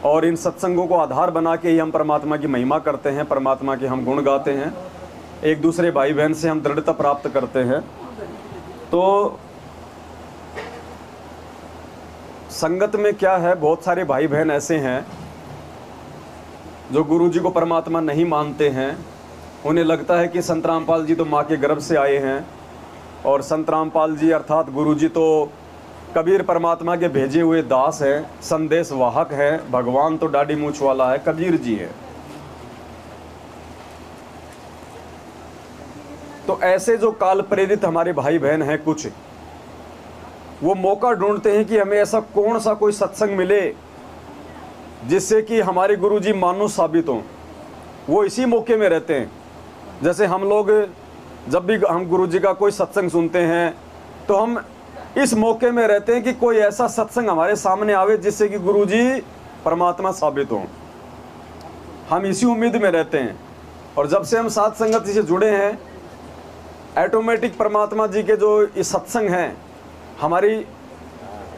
और इन सत्संगों को आधार बना के ही हम परमात्मा की महिमा करते हैं, परमात्मा के हम गुण गाते हैं, एक दूसरे भाई बहन से हम दृढ़ता प्राप्त करते हैं। तो संगत में क्या है, बहुत सारे भाई बहन ऐसे हैं जो गुरु जी को परमात्मा नहीं मानते हैं। उन्हें लगता है कि संत रामपाल जी तो माँ के गर्भ से आए हैं, और संत रामपाल जी अर्थात गुरु जी तो कबीर परमात्मा के भेजे हुए दास हैं, संदेश वाहक हैं, भगवान तो डाडी मूछ वाला है, कबीर जी है। तो ऐसे जो काल प्रेरित हमारे भाई बहन हैं कुछ, वो मौका ढूंढते हैं कि हमें ऐसा कौन सा कोई सत्संग मिले जिससे कि हमारे गुरुजी मानुष साबित हों। वो इसी मौके में रहते हैं। जैसे हम लोग जब भी हम गुरुजी का कोई सत्संग सुनते हैं तो हम इस मौके में रहते हैं कि कोई ऐसा सत्संग हमारे सामने आवे जिससे कि गुरुजी परमात्मा साबित हों। हम इसी उम्मीद में रहते हैं। और जब से हम साध संगत से जुड़े हैं, ऑटोमेटिक परमात्मा जी के जो ये सत्संग हैं हमारी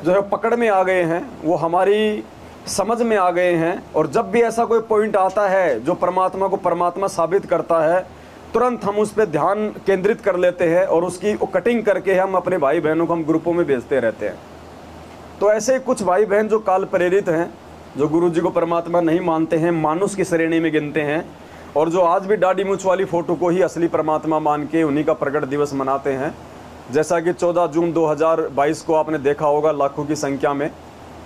जो है पकड़ में आ गए हैं, वो हमारी समझ में आ गए हैं। और जब भी ऐसा कोई पॉइंट आता है जो परमात्मा को परमात्मा साबित करता है, तुरंत हम उस पर ध्यान केंद्रित कर लेते हैं और उसकी कटिंग करके हम अपने भाई बहनों को हम ग्रुपों में भेजते रहते हैं। तो ऐसे कुछ भाई बहन जो काल प्रेरित हैं, जो गुरु जी को परमात्मा नहीं मानते हैं, मानुष की श्रेणी में गिनते हैं, और जो आज भी डाडी मूछ वाली फ़ोटो को ही असली परमात्मा मान के उन्हीं का प्रकट दिवस मनाते हैं। जैसा कि 14 जून 2022 को आपने देखा होगा, लाखों की संख्या में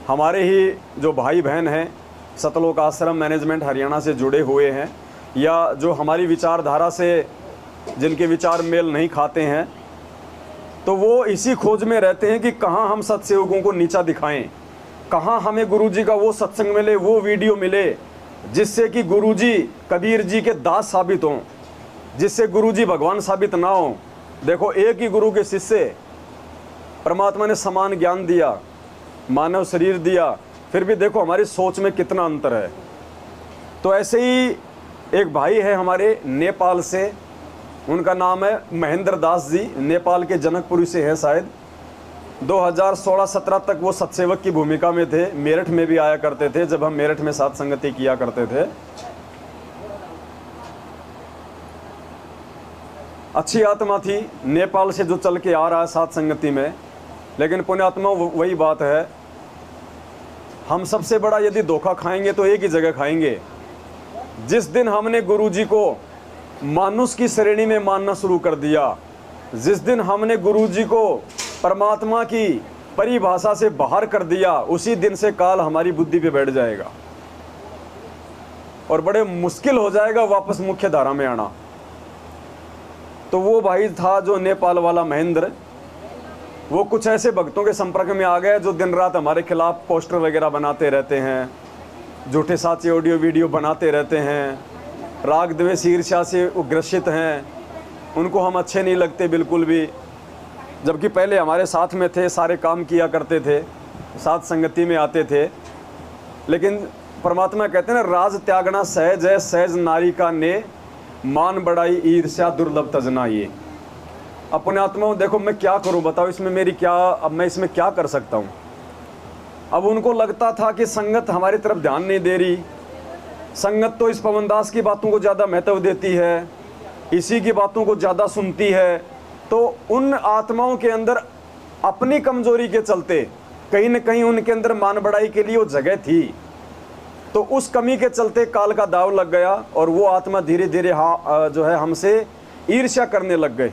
हमारे ही जो भाई बहन हैं सतलोक आश्रम मैनेजमेंट हरियाणा से जुड़े हुए हैं, या जो हमारी विचारधारा से जिनके विचार मेल नहीं खाते हैं, तो वो इसी खोज में रहते हैं कि कहाँ हम सत्सेवकों को नीचा दिखाएं, कहाँ हमें गुरुजी का वो सत्संग मिले, वो वीडियो मिले जिससे कि गुरुजी कबीर जी के दास साबित हों, जिससे गुरुजी भगवान साबित ना हो। देखो, एक ही गुरु के शिष्य, परमात्मा ने समान ज्ञान दिया, मानव शरीर दिया, फिर भी देखो हमारी सोच में कितना अंतर है। तो ऐसे ही एक भाई है हमारे नेपाल से, उनका नाम है महेंद्र दास जी, नेपाल के जनकपुरी से है शायद। 2016-17 तक वो सत्सेवक की भूमिका में थे, मेरठ में भी आया करते थे जब हम मेरठ में साथ संगति किया करते थे। अच्छी आत्मा थी, नेपाल से जो चल के आ रहा है साथ संगति में। लेकिन पुण्यात्मा वही बात है, हम सबसे बड़ा यदि धोखा खाएंगे तो एक ही जगह खाएंगे। जिस दिन हमने गुरुजी को मानुष की श्रेणी में मानना शुरू कर दिया, जिस दिन हमने गुरुजी को परमात्मा की परिभाषा से बाहर कर दिया, उसी दिन से काल हमारी बुद्धि पे बैठ जाएगा और बड़े मुश्किल हो जाएगा वापस मुख्य धारा में आना। तो वो भाई था जो नेपाल वाला महेंद्र, वो कुछ ऐसे भक्तों के संपर्क में आ गए जो दिन रात हमारे खिलाफ पोस्टर वगैरह बनाते रहते हैं, झूठे साचे ऑडियो वीडियो बनाते रहते हैं, राग द्वेष ईर्ष्या से ग्रसित हैं, उनको हम अच्छे नहीं लगते बिल्कुल भी। जबकि पहले हमारे साथ में थे, सारे काम किया करते थे, साथ संगति में आते थे। लेकिन परमात्मा कहते हैं ना, राज त्यागना सहज है, सहज नारी का ने, मान बढ़ाई ईर्ष्या दुर्लभ तजना। ये अपने आत्मा देखो मैं क्या करूं, बताओ इसमें मेरी क्या, अब मैं इसमें क्या कर सकता हूं। अब उनको लगता था कि संगत हमारी तरफ ध्यान नहीं दे रही, संगत तो इस पवनदास की बातों को ज़्यादा महत्व देती है, इसी की बातों को ज़्यादा सुनती है। तो उन आत्माओं के अंदर अपनी कमजोरी के चलते कहीं न कहीं उनके अंदर मान बढ़ाई के लिए वो जगह थी, तो उस कमी के चलते काल का दाव लग गया और वो आत्मा धीरे धीरे जो है हमसे ईर्ष्या करने लग गए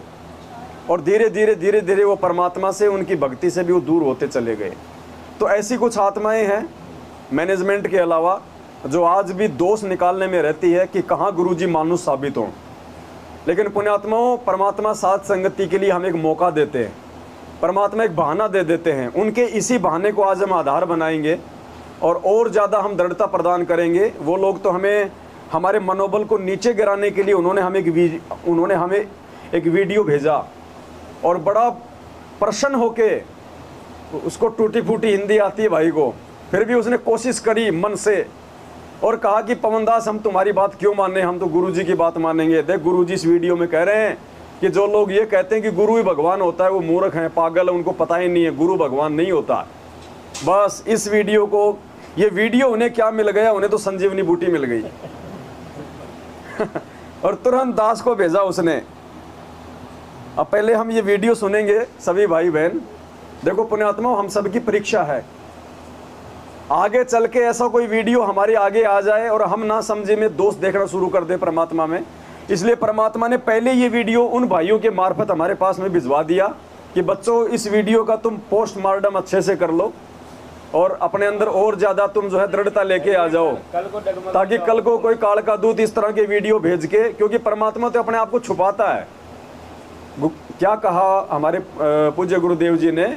और धीरे धीरे वो परमात्मा से, उनकी भक्ति से भी वो दूर होते चले गए। तो ऐसी कुछ आत्माएं हैं मैनेजमेंट के अलावा जो आज भी दोष निकालने में रहती है कि कहाँ गुरुजी मानुष साबित हों। लेकिन पुण्यात्माओं, परमात्मा साथ संगति के लिए हम एक मौका देते हैं, परमात्मा एक बहाना दे देते हैं। उनके इसी बहाने को आज हम आधार बनाएंगे और ज़्यादा हम दृढ़ता प्रदान करेंगे। वो लोग तो हमें, हमारे मनोबल को नीचे गिराने के लिए उन्होंने हमें एक वीडियो भेजा और बड़ा प्रसन्न होके, उसको टूटी फूटी हिंदी आती है भाई को, फिर भी उसने कोशिश करी मन से और कहा कि पवनदास हम तुम्हारी बात क्यों माने, हम तो गुरुजी की बात मानेंगे। देख गुरुजी इस वीडियो में कह रहे हैं कि जो लोग ये कहते हैं कि गुरु ही भगवान होता है वो मूर्ख हैं, पागल है, उनको पता ही नहीं है गुरु भगवान नहीं होता। बस इस वीडियो को, ये वीडियो उन्हें क्या मिल गया, उन्हें तो संजीवनी बूटी मिल गई और तुरंत दास को भेजा उसने। अब पहले हम ये वीडियो सुनेंगे सभी भाई बहन। देखो पुण्यात्मा, हम सबकी परीक्षा है, आगे चल के ऐसा कोई वीडियो हमारे आगे आ जाए और हम ना समझे में दोष देखना शुरू कर दे परमात्मा में। इसलिए परमात्मा ने पहले ये वीडियो उन भाइयों के मार्फत हमारे पास में भिजवा दिया कि बच्चों इस वीडियो का तुम पोस्टमार्टम अच्छे से कर लो और अपने अंदर और ज़्यादा तुम जो है दृढ़ता लेके आ जाओ, ताकि कल को कोई काल का दूत इस तरह के वीडियो भेज के, क्योंकि परमात्मा तो अपने आप को छुपाता है। क्या कहा हमारे पूज्य गुरुदेव जी ने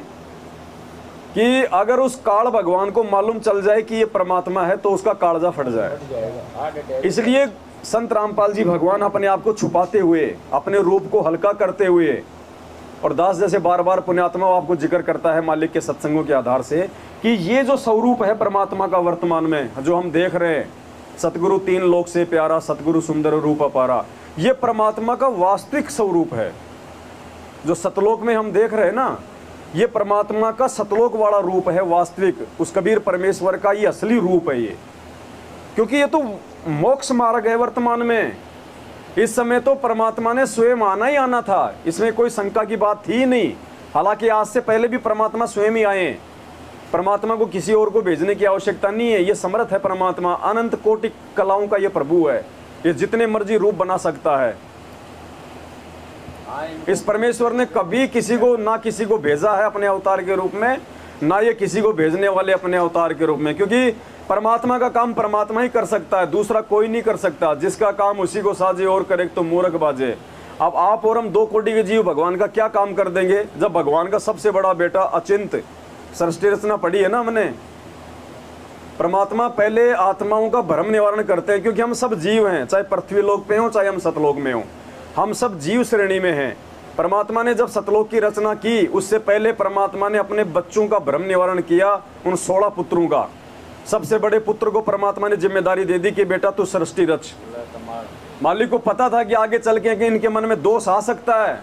कि अगर उस काल भगवान को मालूम चल जाए कि ये परमात्मा है तो उसका कालजा फट जाए। इसलिए संत रामपाल जी भगवान अपने आप को छुपाते हुए, अपने रूप को हल्का करते हुए, और दास जैसे बार बार पुण्यात्मा आपको जिक्र करता है मालिक के सत्संगों के आधार से कि ये जो स्वरूप है परमात्मा का वर्तमान में जो हम देख रहे हैं, सतगुरु तीन लोक से प्यारा, सतगुरु सुंदर रूप अपारा, ये परमात्मा का वास्तविक स्वरूप है। जो सतलोक में हम देख रहे हैं ना, ये परमात्मा का सतलोक वाला रूप है वास्तविक, उस कबीर परमेश्वर का ये असली रूप है ये। क्योंकि ये तो मोक्ष मार्ग है वर्तमान में। इस समय तो परमात्मा ने स्वयं आना ही आना था, इसमें कोई शंका की बात थी ही नहीं। हालांकि आज से पहले भी परमात्मा स्वयं ही आए, परमात्मा को किसी और को भेजने की आवश्यकता नहीं है। ये समर्थ है परमात्मा, अनंत कोटि कलाओं का ये प्रभु है, ये जितने मर्जी रूप बना सकता है। इस परमेश्वर ने कभी किसी को भेजा है अपने अवतार के रूप में, ना ये किसी को भेजने वाले अपने अवतार के रूप में, क्योंकि परमात्मा का काम परमात्मा ही कर सकता है, दूसरा कोई नहीं कर सकता। जिसका काम उसी को साजे और करे तो मूर्ख बाजे। अब आप और हम दो कोटि के जीव भगवान का क्या काम कर देंगे, जब भगवान का सबसे बड़ा बेटा अचिंत, सृष्टि रचना पढ़ी है ना हमने। परमात्मा पहले आत्माओं का भ्रम निवारण करते हैं, क्योंकि हम सब जीव हैं, चाहे पृथ्वी लोक पे हो चाहे हम सतलोक में हो, हम सब जीव श्रेणी में हैं। परमात्मा ने जब सतलोक की रचना की, उससे पहले परमात्मा ने अपने बच्चों का भ्रम निवारण किया। उन 16 पुत्रों का सबसे बड़े पुत्र को परमात्मा ने जिम्मेदारी दे दी कि बेटा तू सृष्टि रच। मालिक को पता था कि आगे चल के इनके मन में दोष आ सकता है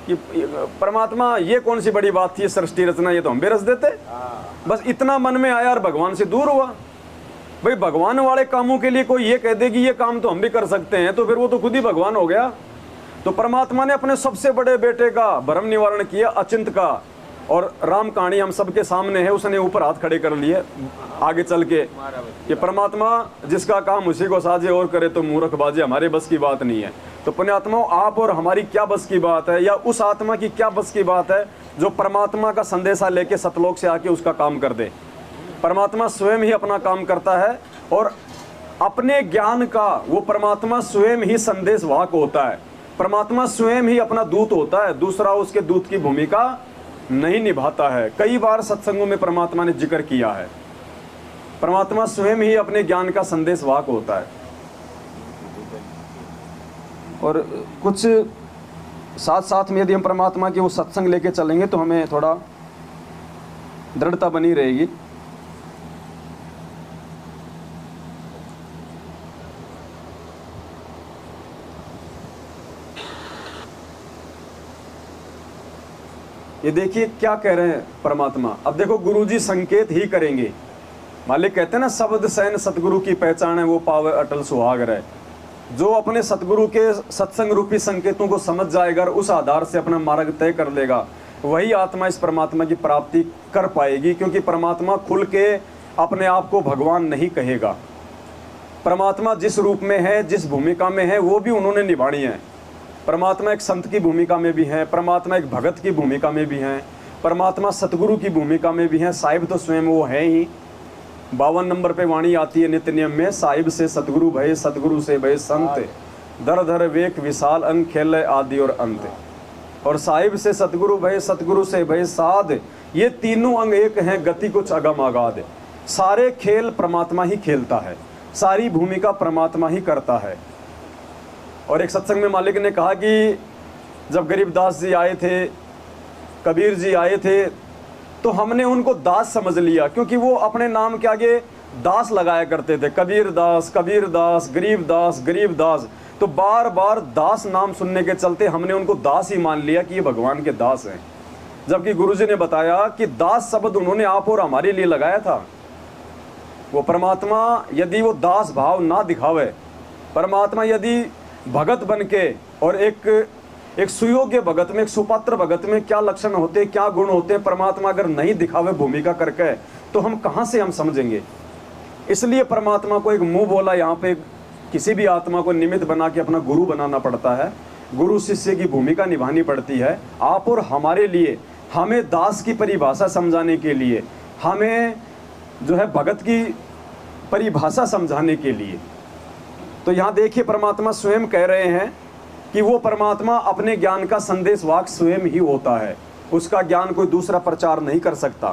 कि परमात्मा ये कौन सी बड़ी बात थी सृष्टि रचना, ये तो हम भी रच देते। बस इतना मन में आया और भगवान से दूर हुआ। भाई भगवान वाले कामों के लिए कोई ये कह दे कि ये काम तो हम भी कर सकते हैं, तो फिर वो तो खुद ही भगवान हो गया। तो परमात्मा ने अपने सबसे बड़े बेटे का भ्रम निवारण किया, अचिंत का। और राम कहानी हम सबके सामने है, उसने ऊपर हाथ खड़े कर लिए आगे चल के कि परमात्मा जिसका काम उसी को साजे और करे तो मूर्ख बाजे, हमारे बस की बात नहीं है। तो पुण्यात्माओं, आप और हमारी क्या बस की बात है, या उस आत्मा की क्या बस की बात है जो परमात्मा का संदेशा लेके सतलोक से आके उसका काम कर दे। परमात्मा स्वयं ही अपना काम करता है और अपने ज्ञान का वो परमात्मा स्वयं ही संदेश वाहक होता है। परमात्मा स्वयं ही अपना दूत होता है, दूसरा उसके दूत की भूमिका नहीं निभाता है। कई बार सत्संगों में परमात्मा ने जिक्र किया है, परमात्मा स्वयं ही अपने ज्ञान का संदेश वाहक होता है। और कुछ साथ साथ में यदि हम परमात्मा के वो सत्संग लेके चलेंगे तो हमें थोड़ा दृढ़ता बनी रहेगी। ये देखिए क्या कह रहे हैं परमात्मा। अब देखो गुरुजी संकेत ही करेंगे। मालिक कहते हैं ना, शब्द सैन सतगुरु की पहचान है वो पावे अटल सुहाग रहे। जो अपने सतगुरु के सत्संग रूपी संकेतों को समझ जाएगा और उस आधार से अपना मार्ग तय कर लेगा, वही आत्मा इस परमात्मा की प्राप्ति कर पाएगी, क्योंकि परमात्मा खुल के अपने आप को भगवान नहीं कहेगा। परमात्मा जिस रूप में है, जिस भूमिका में है, वो भी उन्होंने निभानी है। परमात्मा एक संत की भूमिका में भी है, परमात्मा एक भगत की भूमिका में भी है, परमात्मा सतगुरु की भूमिका में भी है। साहिब तो स्वयं वो है ही। 52 नंबर पे वाणी आती है नित्य नियम में, साहिब से सतगुरु भय, सतगुरु से भय संत, दर धर वेक विशाल अंग खेल आदि और अंत। और साहिब से सतगुरु भय, सतगुरु से भय साध, ये तीनों अंग एक हैं, गति कुछ अगम आगाध। सारे खेल परमात्मा ही खेलता है, सारी भूमिका परमात्मा ही करता है। और एक सत्संग में मालिक ने कहा कि जब गरीबदास जी आए थे, कबीर जी आए थे, तो हमने उनको दास समझ लिया, क्योंकि वो अपने नाम के आगे दास लगाया करते थे। कबीर दास, कबीर दास, गरीब दास, गरीब दास। तो बार बार दास नाम सुनने के चलते हमने उनको दास ही मान लिया कि ये भगवान के दास हैं। जबकि गुरुजी ने बताया कि दास शब्द उन्होंने आप और हमारे लिए लगाया था। वो परमात्मा यदि वो दास भाव ना दिखावे, परमात्मा यदि भगत बन के, और एक सुयोग्य भगत में, एक सुपात्र भगत में क्या लक्षण होते हैं, क्या गुण होते हैं, परमात्मा अगर नहीं दिखावे भूमिका करके, तो हम कहाँ से हम समझेंगे। इसलिए परमात्मा को एक मुंह बोला यहाँ पे किसी भी आत्मा को निमित्त बना के अपना गुरु बनाना पड़ता है। गुरु शिष्य की भूमिका निभानी पड़ती है। आप और हमारे लिए, हमें दास की परिभाषा समझाने के लिए, हमें जो है भगत की परिभाषा समझाने के लिए। तो यहाँ देखिए परमात्मा स्वयं कह रहे हैं कि वो परमात्मा अपने ज्ञान का संदेश वाक स्वयं ही होता है, उसका ज्ञान कोई दूसरा प्रचार नहीं कर सकता।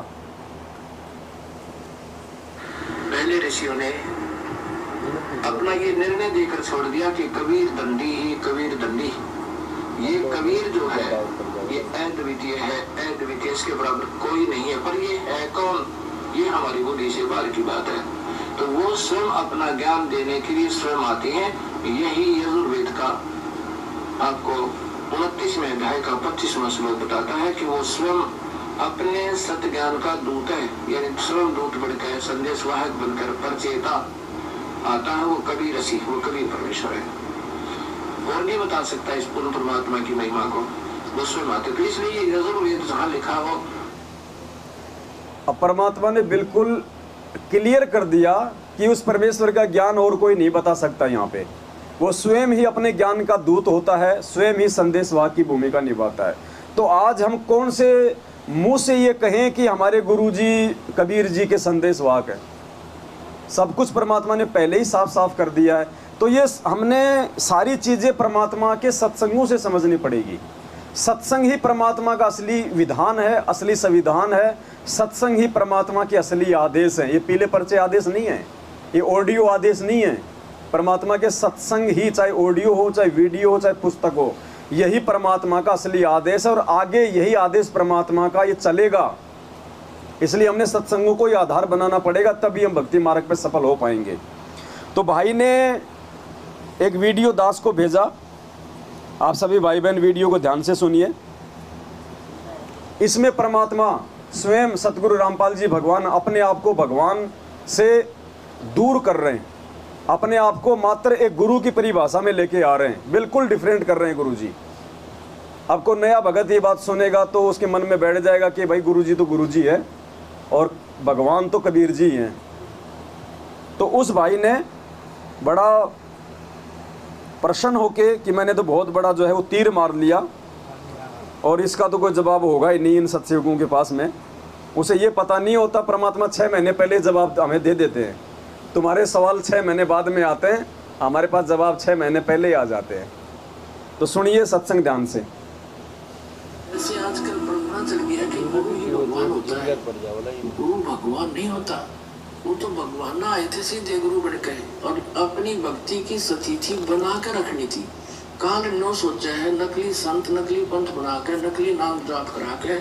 पहले ऋषियों ने अपना ये निर्णय देकर छोड़ दिया कि कबीर दंडी ही कबीर दंडी। ये कबीर जो है ये अद्वितीय है, अद्वितीय, इसके बराबर कोई नहीं है। पर ये है कौन? ये हमारी बुद्धि से बाहर की बात है। तो वो स्वयं अपना ज्ञान देने के लिए स्वयं आती हैं। यही यजुर्वेद का आपको 29वें अध्याय का 25वां श्लोक बताता है कि वो स्वयं अपने सत्य ज्ञान का दूत है, यानी स्वयं दूत बनकर, संदेश वाहक बनकर, परचेता आता है। वो कबीर रसी, वो कबीर परमेश्वर है, और नहीं बता सकता इस पूर्ण परमात्मा की महिमा को, वो स्वयं आते। तो इसलिए ये यजुर्वेद जहाँ लिखा हो, अब परमात्मा ने बिल्कुल क्लियर कर दिया कि उस परमेश्वर का ज्ञान और कोई नहीं बता सकता। यहाँ पे वो स्वयं ही अपने ज्ञान का दूत होता है, स्वयं ही संदेशवाहक की भूमिका निभाता है। तो आज हम कौन से मुंह से ये कहें कि हमारे गुरुजी कबीर जी के संदेशवाहक हैं? सब कुछ परमात्मा ने पहले ही साफ साफ कर दिया है। तो ये हमने सारी चीज़ें परमात्मा के सत्संगों से समझनी पड़ेगी। सत्संग ही परमात्मा का असली विधान है, असली संविधान है। सत्संग ही परमात्मा के असली आदेश हैं। ये पीले पर्चे आदेश नहीं है, ये ऑडियो आदेश नहीं है। परमात्मा के सत्संग ही, चाहे ऑडियो हो, चाहे वीडियो हो, चाहे पुस्तक हो, यही परमात्मा का असली आदेश है। और आगे यही आदेश परमात्मा का ये चलेगा। इसलिए हमने सत्संगों को ये आधार बनाना पड़ेगा, तभी हम भक्ति मार्ग पर सफल हो पाएंगे। तो भाई ने एक वीडियो दास को भेजा, आप सभी भाई बहन वीडियो को ध्यान से सुनिए। इसमें परमात्मा स्वयं सतगुरु रामपाल जी भगवान अपने आप को भगवान से दूर कर रहे हैं, अपने आप को मात्र एक गुरु की परिभाषा में लेके आ रहे हैं, बिल्कुल डिफरेंट कर रहे हैं गुरु जी। अब को नया भगत ये बात सुनेगा तो उसके मन में बैठ जाएगा कि भाई गुरु जी तो गुरु जी है और भगवान तो कबीर जी हैं। तो उस भाई ने बड़ा प्रसन्न होके कि मैंने तो बहुत बड़ा जो है वो तीर मार लिया और इसका तो कोई जवाब होगा ही नहीं इन सत्संगों के पास में। उसे ये पता नहीं होता परमात्मा 6 महीने पहले जवाब हमें दे देते हैं। तुम्हारे सवाल 6 महीने बाद में आते हैं, हमारे पास जवाब 6 महीने पहले ही आ जाते हैं। तो सुनिए सत्संग ध्यान से। ऐसे आजकल परंपरा चल गया कि गुरु ही भगवान होता है। गुरु भगवान नहीं होता, वो तो भगवान आए थे सीधे गुरु बन के, और अपनी भक्ति की स्थिति बना कर रखनी थी। काल नो सोचा है नकली संत, नकली पंथ बना के, नकली नाम जाप करा के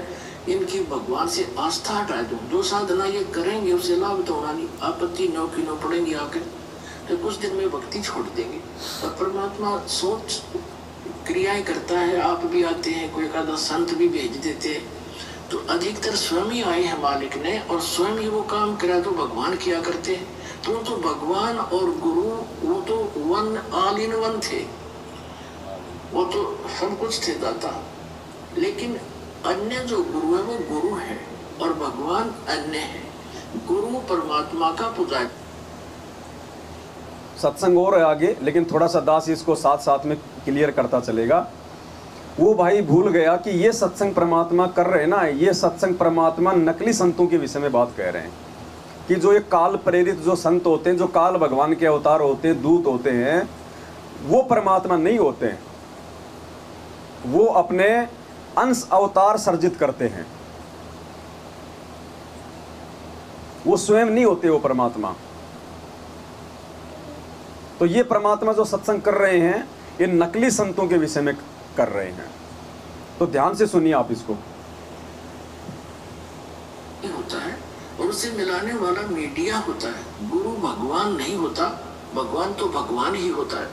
इनकी भगवान से आस्था हटा दो। जो साधना ये करेंगे उससे लाभ तो होना नहीं, आपत्ति नो की नो पड़ेंगी आकर, तो कुछ दिन में भक्ति छोड़ देंगे। और परमात्मा सोच क्रियाएं करता है। आप भी आते हैं, कोई एकाधा संत भी भेज देते हैं, तो अधिकतर स्वयं ही आए हैं मालिक ने, और स्वयं ही वो काम करा तो भगवान किया करते हैं। तो भगवान और गुरु वो तो वन, ऑल इन वन थे, वो तो सब कुछ थे दाता। लेकिन अन्य जो गुरु है वो गुरु है और भगवान अन्य है। गुरु परमात्मा का पुजारी। सत्संग और है आगे, लेकिन थोड़ा सा दास इसको साथ साथ में क्लियर करता चलेगा। वो भाई भूल गया कि ये सत्संग परमात्मा कर रहे हैं ना, ये सत्संग परमात्मा नकली संतों के विषय में बात कह रहे हैं कि जो ये काल प्रेरित जो संत होते हैं, जो काल भगवान के अवतार होते हैं, दूत होते हैं, वो परमात्मा नहीं होते हैं। वो अपने अंश अवतार सर्जित करते हैं, वो स्वयं नहीं होते वो परमात्मा। तो ये परमात्मा जो सत्संग कर रहे हैं, ये नकली संतों के विषय में कर रहे हैं। तो ध्यान से सुनिए आप इसको। होता है और उसे मिलाने वाला मीडिया होता है। गुरु भगवान नहीं होता, भगवान तो भगवान ही होता है।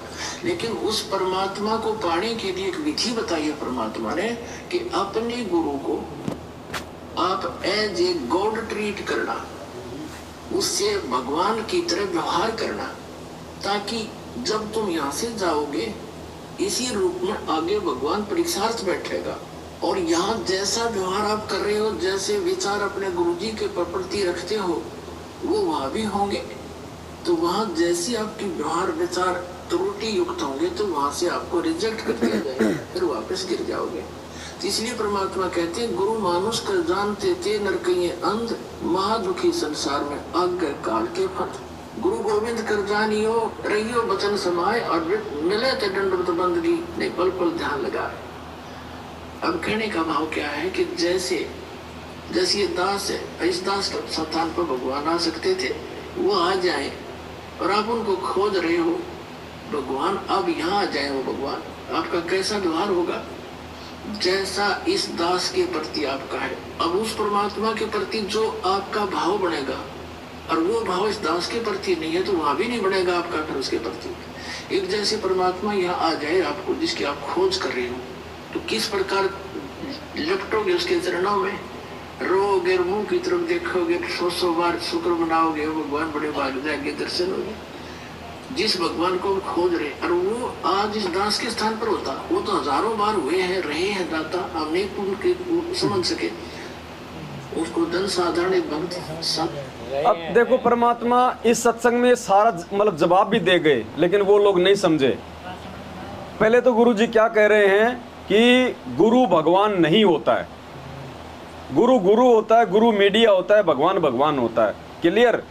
लेकिन उस परमात्मा को पाने के लिए एक विधि बताई है परमात्मा ने कि अपने गुरु को आप एज ए गॉड ट्रीट करना, उससे भगवान की तरह व्यवहार करना, ताकि जब तुम यहाँ से जाओगे इसी रूप में आगे भगवान परीक्षार्थ बैठेगा। और यहाँ जैसा व्यवहार आप कर रहे हो, जैसे विचार अपने गुरुजी के प्रति रखते हो, वो वहाँ भी होंगे। तो वहाँ जैसी आपकी व्यवहार विचार त्रुटि युक्त होंगे तो वहाँ से आपको रिजेक्ट कर दिया जाएगा, फिर वापस गिर जाओगे। तो इसलिए परमात्मा कहते हैं गुरु मानुष कर जानते थे नरकइये अंध, महादुखी संसार में आज्ञा काल के फंद। गुरु गोविंद कर जानियो रहियो बचन समाए, और मिले थे दंडवत बंदगी नहीं पल पल ध्यान लगाए। अब कहने का भाव क्या है कि जैसे ये दास है, इस दास के स्थान पर भगवान आ सकते थे, वो आ जाए और आप उनको खोज रहे हो, भगवान अब यहाँ आ जाए। वो भगवान आपका कैसा व्यवहार होगा, जैसा इस दास के प्रति आपका है। अब उस परमात्मा के प्रति जो आपका भाव बनेगा, और वो भाव इस दास के प्रति नहीं है तो वहां भी नहीं बनेगा आपका फिर उसके प्रति। एक जैसे परमात्मा यहाँ आ जाए आपको, जिसकी आप खोज कर रहे हो, तो किस प्रकार लपटोगे उसके चरणों में, रोगे, मुंह की तरफ देखोगे, 100 बार शुक्र मनाओगे, भगवान बड़े भाग जाएंगे, दर्शन होंगे। जिस भगवान को खोज रहे, और वो आज इस दास के स्थान पर होता, वो तो हजारों बार हुए हैं, रहे हैं दाता, हम नहीं उनके समझ सके। उसको धन साधारण एक भक्त। अब देखो परमात्मा इस सत्संग में सारा मतलब जवाब भी दे गए, लेकिन वो लोग नहीं समझे। पहले तो गुरु जी क्या कह रहे हैं कि गुरु भगवान नहीं होता है, गुरु गुरु होता है, गुरु मीडिया होता है, भगवान भगवान होता है। क्लियर।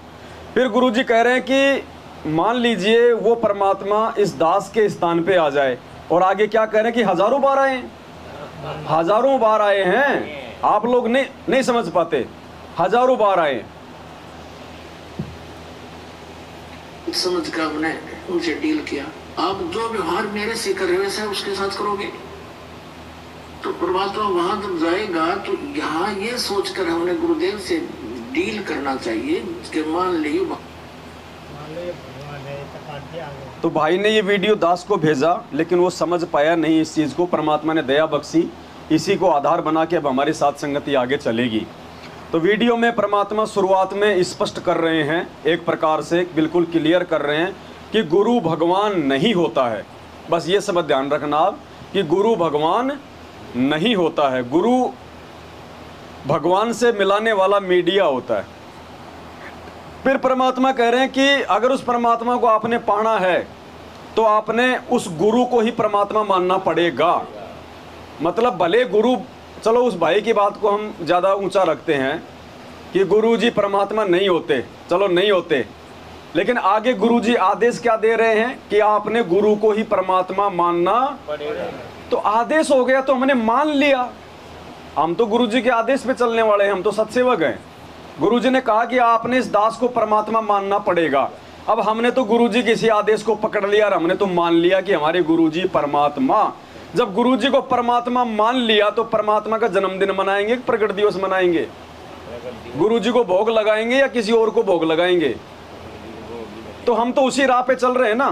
फिर गुरु जी कह रहे हैं कि मान लीजिए वो परमात्मा इस दास के स्थान पे आ जाए, और आगे क्या कह रहे हैं कि हजारों बार आए, हजारों बार आए हैं। आप लोग नहीं समझ पाते, हजारों बार आए। समझ कर हमने उनसे डील किया, आप जो व्यवहार मेरे से कर रहे हैं उसके साथ करोगे। तो परमात्मा वहां जब जाएगा तो यहाँ ये सोचकर हमने गुरुदेव से डील करना चाहिए कि मान लीजिए। तो भाई ने ये वीडियो दास को भेजा, लेकिन वो समझ पाया नहीं इस चीज़ को। परमात्मा ने दया बख्शी, इसी को आधार बना के अब हमारी साथ संगति आगे चलेगी। तो वीडियो में परमात्मा शुरुआत में स्पष्ट कर रहे हैं, एक प्रकार से बिल्कुल क्लियर कर रहे हैं कि गुरु भगवान नहीं होता है। बस ये सब ध्यान रखना आप कि गुरु भगवान नहीं होता है, गुरु भगवान से मिलाने वाला मीडिया होता है। फिर परमात्मा कह रहे हैं कि अगर उस परमात्मा को आपने पाना है तो आपने उस गुरु को ही परमात्मा मानना पड़ेगा। मतलब भले गुरु, चलो उस भाई की बात को हम ज़्यादा ऊंचा रखते हैं कि गुरु जी परमात्मा नहीं होते, चलो नहीं होते, लेकिन आगे गुरु जी आदेश क्या दे रहे हैं कि आपने गुरु को ही परमात्मा मानना पड़ेगा। तो आदेश हो गया तो हमने मान लिया, हम तो गुरु जी के आदेश पे चलने वाले हैं, हम तो सत्सेवक हैं। गुरु जी ने कहा कि आपने इस दास को परमात्मा मानना पड़ेगा। अब हमने तो गुरु जी किसी आदेश को पकड़ लिया और हमने तो मान लिया कि हमारे गुरु जी परमात्मा। जब गुरु जी को परमात्मा मान लिया तो परमात्मा का जन्मदिन मनाएंगे, प्रकट दिवस मनाएंगे, गुरु जी को भोग लगाएंगे या किसी और को भोग लगाएंगे? तो हम तो उसी राह पे चल रहे हैं ना।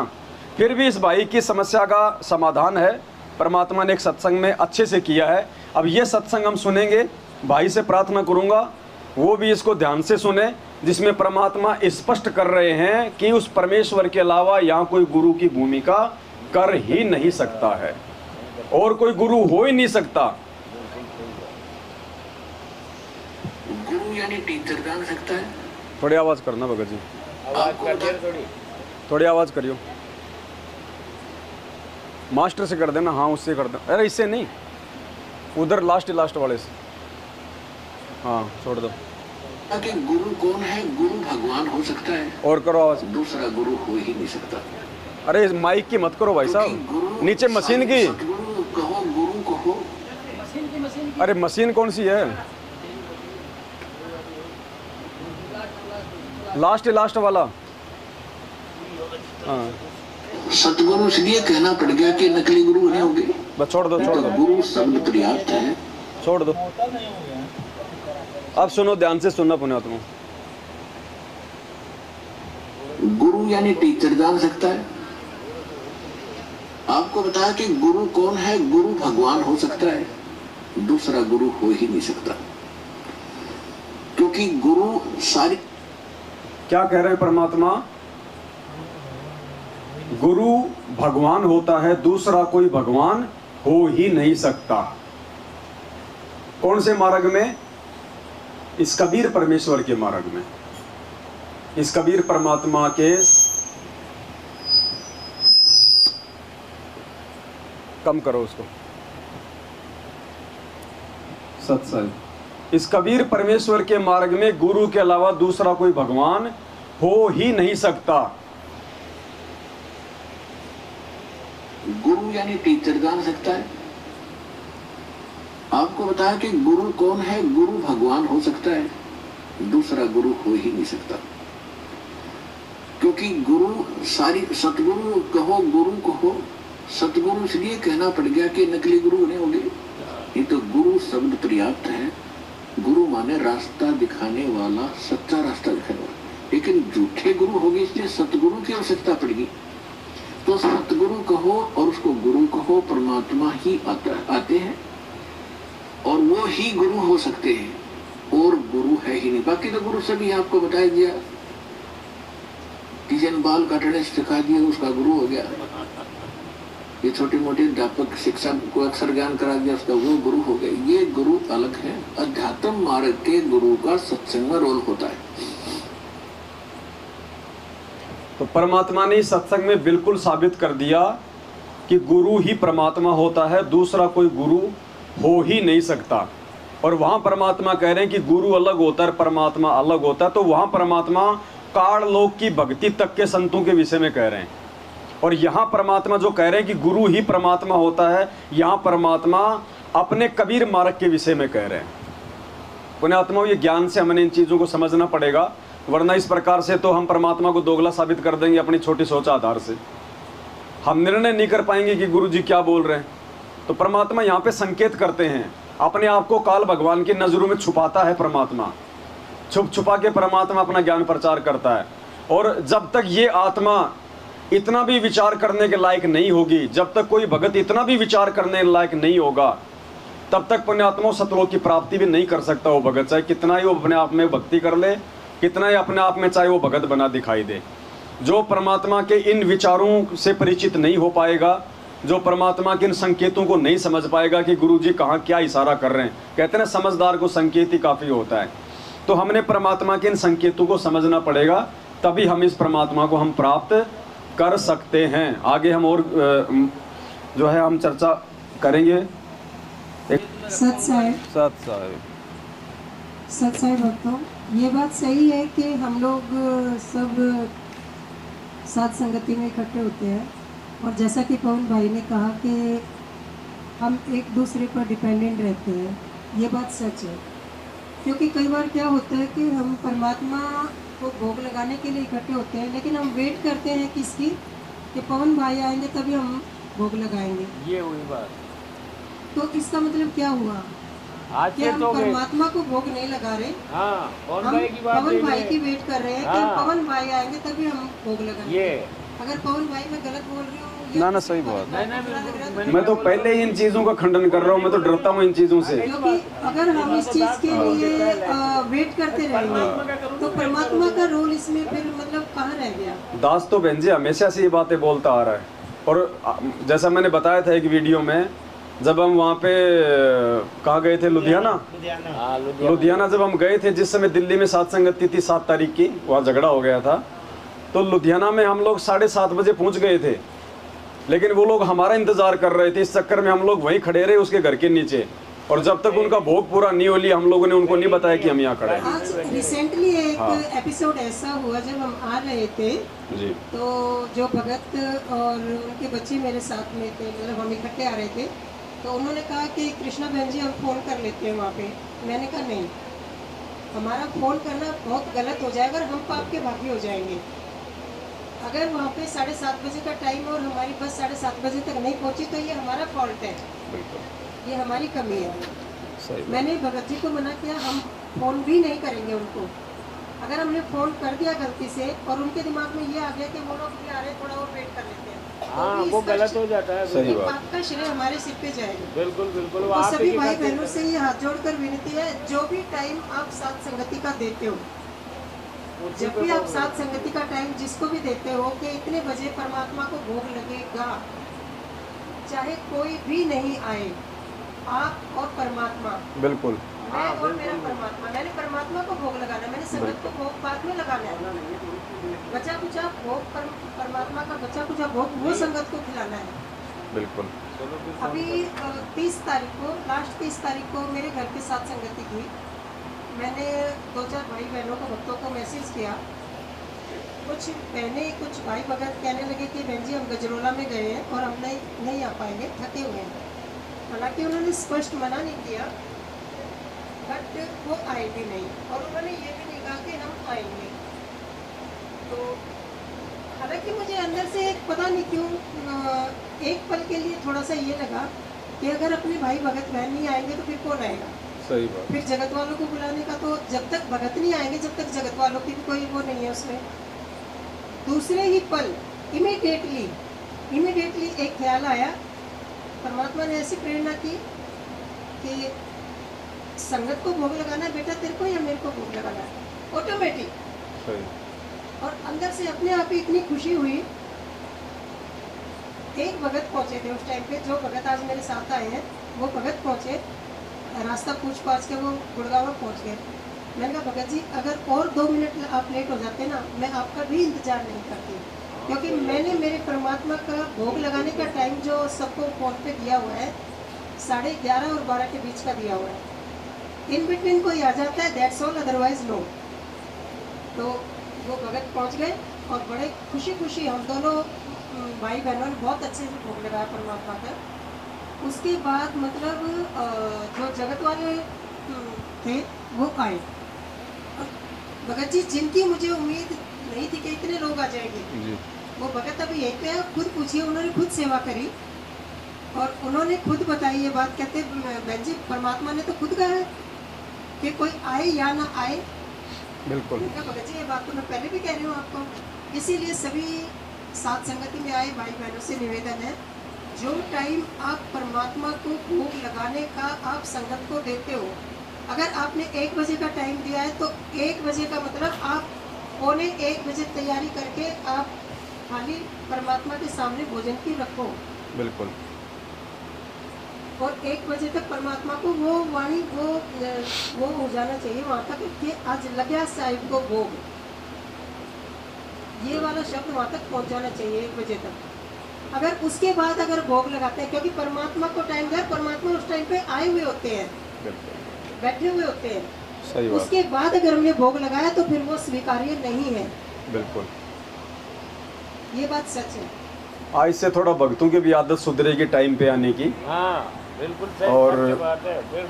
फिर भी इस भाई की समस्या का समाधान है, परमात्मा ने एक सत्संग में अच्छे से किया है। अब ये सत्संग हम सुनेंगे, भाई से प्रार्थना करूंगा वो भी इसको ध्यान से सुने, जिसमें परमात्मा स्पष्ट कर रहे हैं कि उस परमेश्वर के अलावा यहाँ कोई गुरु की भूमिका कर ही नहीं सकता है और कोई गुरु हो ही नहीं सकता। गुरु यानी टीचर जान सकता है। थोड़ी आवाज़ करना भगत जी, आवाज कर दिया थोड़ी आवाज़ करियो। मास्टर से कर देना, हाँ उससे कर देना। अरे इससे नहीं, उधर लास्ट वाले से, हाँ छोड़ दो। कि गुरु कौन है? गुरु भगवान हो सकता है, और करो आवाज़। दूसरा गुरु हो ही नहीं सकता। अरे माइक की मत करो भाई साहब, नीचे मशीन की। सतगुरु कहो, गुरु कहो। अरे मशीन कौन सी है? लास्ट वाला, हाँ। सतगुरु इसलिए कहना पड़ गया कि नकली गुरु नहीं होंगे। बस छोड़ दो। गुरु शब्द पर्याप्त है, छोड़ दो। अब सुनो, ध्यान से सुनना पुण्यात्मा। गुरु यानी टीचर जान सकता है। आपको बताया कि गुरु कौन है? गुरु भगवान हो सकता है, दूसरा गुरु हो ही नहीं सकता, क्योंकि गुरु सारी। क्या कह रहे हैं परमात्मा? गुरु भगवान होता है, दूसरा कोई भगवान हो ही नहीं सकता। कौन से मार्ग में? इस कबीर परमेश्वर के मार्ग में, इस कबीर परमात्मा के। कम करो उसको, सत्संग। इस कबीर परमेश्वर के मार्ग में गुरु के अलावा दूसरा कोई भगवान हो ही नहीं सकता। गुरु यानी टीचर जान सकता है। आपको बताया कि गुरु कौन है? गुरु भगवान हो सकता है, दूसरा गुरु हो ही नहीं सकता, क्योंकि गुरु सारी। सतगुरु कहो, गुरु कहो। सतगुरु इसलिए कहना पड़ गया कि नकली गुरु नहीं होंगे। ये तो गुरु शब्द पर्याप्त है। गुरु माने रास्ता दिखाने वाला, सच्चा रास्ता दिखाने वाला। लेकिन झूठे गुरु हो गए, इसलिए सतगुरु की आवश्यकता पड़ेगी। तो सतगुरु कहो और उसको गुरु कहो, परमात्मा ही आते हैं और वो ही गुरु हो सकते हैं, और गुरु है ही नहीं। बाकी तो गुरु सभी आपको बताया दिया। किसी ने बाल काटने सिखा दिया, उसका गुरु हो गया। ये छोटी मोटी अध्यापक शिक्षा को अक्षर ज्ञान करा दिया, उसका वो गुरु हो गए। ये गुरु अलग है। अध्यात्म मार्ग के गुरु का सत्संग में रोल होता है। तो परमात्मा ने सत्संग में बिल्कुल साबित कर दिया कि गुरु ही परमात्मा होता है, दूसरा कोई गुरु हो ही नहीं सकता। और वहाँ परमात्मा कह रहे हैं कि गुरु अलग होता है, परमात्मा अलग होता है। तो वहाँ परमात्मा काल लोक की भक्ति तक के संतों के विषय में कह रहे हैं। और यहाँ परमात्मा जो कह रहे हैं कि गुरु ही परमात्मा होता है, यहाँ परमात्मा अपने कबीर मार्ग के विषय में कह रहे हैं। पुण्यात्मा, ये ज्ञान से हमें इन चीज़ों को समझना पड़ेगा, वरना इस प्रकार से तो हम परमात्मा को दोगला साबित कर देंगे अपनी छोटी सोच आधार से। हम निर्णय नहीं कर पाएंगे कि गुरु जी क्या बोल रहे हैं। तो परमात्मा यहाँ पे संकेत करते हैं, अपने आप को काल भगवान की नजरों में छुपाता है परमात्मा। छुपा के परमात्मा अपना ज्ञान प्रचार करता है। और जब तक ये आत्मा इतना भी विचार करने के लायक नहीं होगी, जब तक कोई भगत इतना भी विचार करने के लायक नहीं होगा, तब तक पुण्यात्मा सतलोक की प्राप्ति भी नहीं कर सकता वो भगत। चाहे कितना ही वो अपने आप में भक्ति कर ले, कितना ही अपने आप में चाहे वो भगत बना दिखाई दे, जो परमात्मा के इन विचारों से परिचित नहीं हो पाएगा, जो परमात्मा के इन संकेतों को नहीं समझ पाएगा कि गुरु जी कहाँ क्या इशारा कर रहे हैं। कहते हैं समझदार को संकेत ही काफ़ी होता है। तो हमने परमात्मा के इन संकेतों को समझना पड़ेगा, तभी हम इस परमात्मा को हम प्राप्त कर सकते हैं। आगे हम और जो है हम चर्चा करेंगे। सत साहिब भक्तों, ये बात सही है कि हम लोग सब साथ संगति में इकट्ठे होते हैं, और जैसा कि पवन भाई ने कहा कि हम एक दूसरे पर डिपेंडेंट रहते हैं, ये बात सच है। क्योंकि कई बार क्या होता है कि हम परमात्मा को भोग लगाने के लिए इकट्ठे होते हैं, लेकिन हम वेट करते हैं किसकी, कि पवन भाई आएंगे तभी हम भोग लगाएंगे। ये हुई बात। तो इसका मतलब क्या हुआ? आज कि हम परमात्मा को भोग नहीं लगा रहे, हाँ, हम पवन भाई की वेट कर रहे हैं कि पवन भाई आएंगे तभी हम भोग लगाएंगे। ये अगर पवन भाई मैं गलत बोल रही हूँ ना सही बात। मैं तो पहले ही इन चीज़ों का खंडन कर रहा हूँ, मैं तो डरता हूँ इन चीज़ों से। क्योंकि अगर हम इस चीज़ के लिए वेट करते रहेंगे तो परमात्मा का रोल इसमें फिर मतलब कहाँ रह गया? दास तो बहन जी हमेशा से ये बातें बोलता आ रहा है। और जैसा मैंने बताया था एक वीडियो में जब हम वहाँ पे कहाँ गए थे, लुधियाना। हाँ लुधियाना। लुधियाना जब हम गए थे, जिस समय दिल्ली में सात संगति थी 7 तारीख की, वहाँ झगड़ा हो गया था, तो लुधियाना में हम लोग 7:30 बजे पहुँच गए थे, लेकिन वो लोग हमारा इंतज़ार कर रहे थे। इस चक्कर में हम लोग वहीं खड़े रहे उसके घर के नीचे, और जब तक उनका भोग पूरा नहीं हो लिया हम लोगों ने उनको नहीं बताया कि हम यहाँ खड़े हैं। आज रिसेंटली एक एपिसोड ऐसा हुआ, जब हम आ रहे थे जी। तो जो भगत और उनके बच्चे मेरे साथ में थे, मतलब हम इकट्ठे आ रहे थे, तो उन्होंने कहा कि कृष्णा बहन जी हम फ़ोन कर लेते हैं वहाँ पे। मैंने कहा नहीं, हमारा फ़ोन करना बहुत गलत हो जाएगा और हम पाप के भागी हो जाएंगे। अगर वहाँ पे 7:30 बजे का टाइम और हमारी बस 7:30 बजे तक नहीं पहुँची तो ये हमारा फॉल्ट है, बिल्कुल ये हमारी कमी है। सही। मैंने भगत जी को मना किया, हम फ़ोन भी नहीं करेंगे उनको। अगर हमने फ़ोन कर दिया गलती से और उनके दिमाग में ये आ गया कि वो लोग भी आ रहे हैं, थोड़ा और वेट कर लेते हैं, हाँ तो भी वो इसका गलत हो जाता है। सही बात। पाप का श्रेय हमारे सिर पे जाएगा। बिल्कुल बिल्कुल। वो तो आप सभी ही भाई करते बहनों हैं। से ये हाथ जोड़कर विनती है, जो भी टाइम आप साथ संगति का देते हो, उसी जब पे भी आप फोकस साथ संगति का टाइम जिसको भी देते हो कि इतने बजे परमात्मा को भोग लगेगा, चाहे कोई भी नहीं आए, आप और परमात्मा, बिल्कुल मैं और मेरा परमात्मा, मैंने परमात्मा को भोग लगाना, मैंने संगत को भोग बाद में लगाना है। बचा कुचा भोग परमात्मा का बचा कुचा भोग वो संगत को खिलाना है। बिल्कुल। अभी 30 तारीख को, लास्ट 30 तारीख को मेरे घर के साथ संगति की, मैंने 2-4 भाई बहनों को, भक्तों को मैसेज किया। कुछ बहनें, कुछ भाई भगत कहने लगे कि बहन जी हम गजरोला में गए हैं और हम नहीं आ पाएंगे, थके हुए हैं। हालांकि उन्होंने स्पष्ट मना नहीं किया, बट वो आए भी नहीं और उन्होंने ये भी नहीं कहा कि हम आएंगे। तो हालांकि मुझे अंदर से पता नहीं क्यों एक पल के लिए थोड़ा सा ये लगा कि अगर अपने भाई भगत बहन नहीं आएंगे तो फिर कौन आएगा। सही बात। फिर जगत वालों को बुलाने का, तो जब तक भगत नहीं आएंगे जब तक जगत वालों की भी कोई वो नहीं है उसमें। दूसरे ही पल इमीडिएटली एक ख्याल आया, परमात्मा ने ऐसी प्रेरणा की कि संगत को भोग लगाना है बेटा तेरे को या मेरे को भोग लगाना है, ऑटोमेटिक। सही। और अंदर से अपने आप ही इतनी खुशी हुई। एक भगत पहुंचे थे उस टाइम पे, जो भगत आज मेरे साथ आए हैं वो भगत पहुंचे, रास्ता पूछ पाछ के वो गुड़गांव पहुंच गए। मैंने कहा भगत जी अगर और 2 मिनट आप लेट हो जाते ना, मैं आपका भी इंतजार नहीं करती, क्योंकि मैंने मेरे परमात्मा का भोग लगाने का टाइम जो सबको फोन पे दिया हुआ है 11:30 और 12 के बीच का दिया हुआ है। इन बिटवीन कोई आ जाता है दैट्स ऑल, अदरवाइज नो। तो वो भगत पहुंच गए और बड़े खुशी हम दोनों भाई बहनों ने बहुत अच्छे से भोग लगाया परमात्मा का। उसके बाद मतलब जो जगत वाले थे वो आए। भगत जी जिनकी मुझे उम्मीद नहीं थी कि इतने लोग आ जाएंगे, जी। वो भगत अभी यहीं पे है, खुद पूछिए, उन्होंने खुद सेवा करी और उन्होंने खुद बताई ये बात। कहते बहन जी परमात्मा ने तो खुद कहा है कि कोई आए या ना आए। बिल्कुल। भगत जी ये बात तो मैं पहले भी कह रही हूँ आपको। इसीलिए सभी साथ संगति में आए भाई बहनों से निवेदन है, जो टाइम आप परमात्मा को भोग लगाने का आप संगत को देते हो, अगर आपने 1 बजे का टाइम दिया है तो 1 बजे का मतलब आप 1:45 बजे तैयारी करके आप खाली परमात्मा के सामने भोजन की रखो। बिल्कुल। और 1 बजे तक परमात्मा को वो वाणी वो हो जाना चाहिए वहाँ तक कि आज लग्या साहिब को भोग, ये वाला शब्द वहाँ तक पहुँच जाना चाहिए 1 बजे तक। अगर उसके बाद अगर भोग लगाते हैं, क्योंकि परमात्मा को टाइम दिया, परमात्मा उस टाइम पे आए हुए होते हैं, बैठे हुए होते हैं। सही बात। उसके बाद अगर हमने भोग लगाया तो फिर वो स्वीकार्य नहीं है। बिल्कुल। ये बात सच है। आज से थोड़ा भक्तों की भी आदत सुधरेगी टाइम पे आने की। हाँ बिल्कुल सही और- बात है। फिर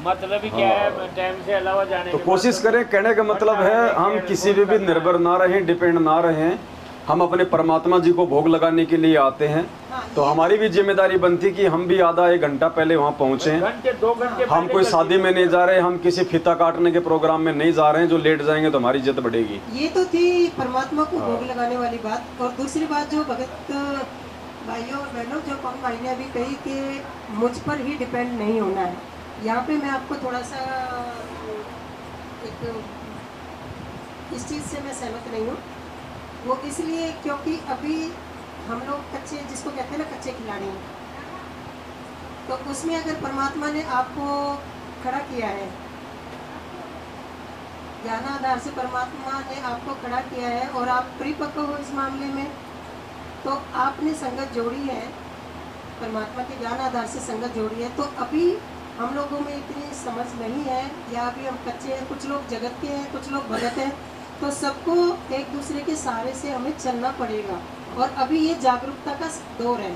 मतलब ही क्या है, टाइम से अलावा जाने तो के कोशिश बाद तो- करें, कहने का मतलब है हम किसी भी निर्भर ना रहें, डिपेंड ना रहें, हम अपने परमात्मा जी को भोग लगाने के लिए आते हैं। हाँ, तो हमारी भी जिम्मेदारी बनती कि हम भी आधा 1 घंटा पहले वहाँ पहुँचें। घंटे 2 घंटे हम पहले कोई कर शादी दिया। में नहीं जा रहे, हम किसी फीता काटने के प्रोग्राम में नहीं जा रहे हैं, जो लेट जाएंगे तो हमारी इज्जत बढ़ेगी। ये तो थी परमात्मा को भोग लगाने वाली बात। और दूसरी बात जो भगत भाइयों और बहनों, जो पवन भाई ने अभी कही कि मुझ पर ही डिपेंड नहीं होना है, यहाँ पे मैं आपको थोड़ा सा एक इस चीज़ से मैं सहमत नहीं हूँ। वो इसलिए क्योंकि अभी हम लोग कच्चे, जिसको कहते हैं ना कच्चे खिलाड़ी हैं, तो उसमें अगर परमात्मा ने आपको खड़ा किया है, ज्ञान आधार से परमात्मा ने आपको खड़ा किया है और आप परिपक्व हो इस मामले में, तो आपने संगत जोड़ी है, परमात्मा के ज्ञान आधार से संगत जोड़ी है। तो अभी हम लोगों में इतनी समझ नहीं है, या अभी हम कच्चे हैं, कुछ लोग जगत के हैं, कुछ लोग भगत हैं, तो सबको एक दूसरे के सहारे से हमें चलना पड़ेगा। और अभी ये जागरूकता का दौर है,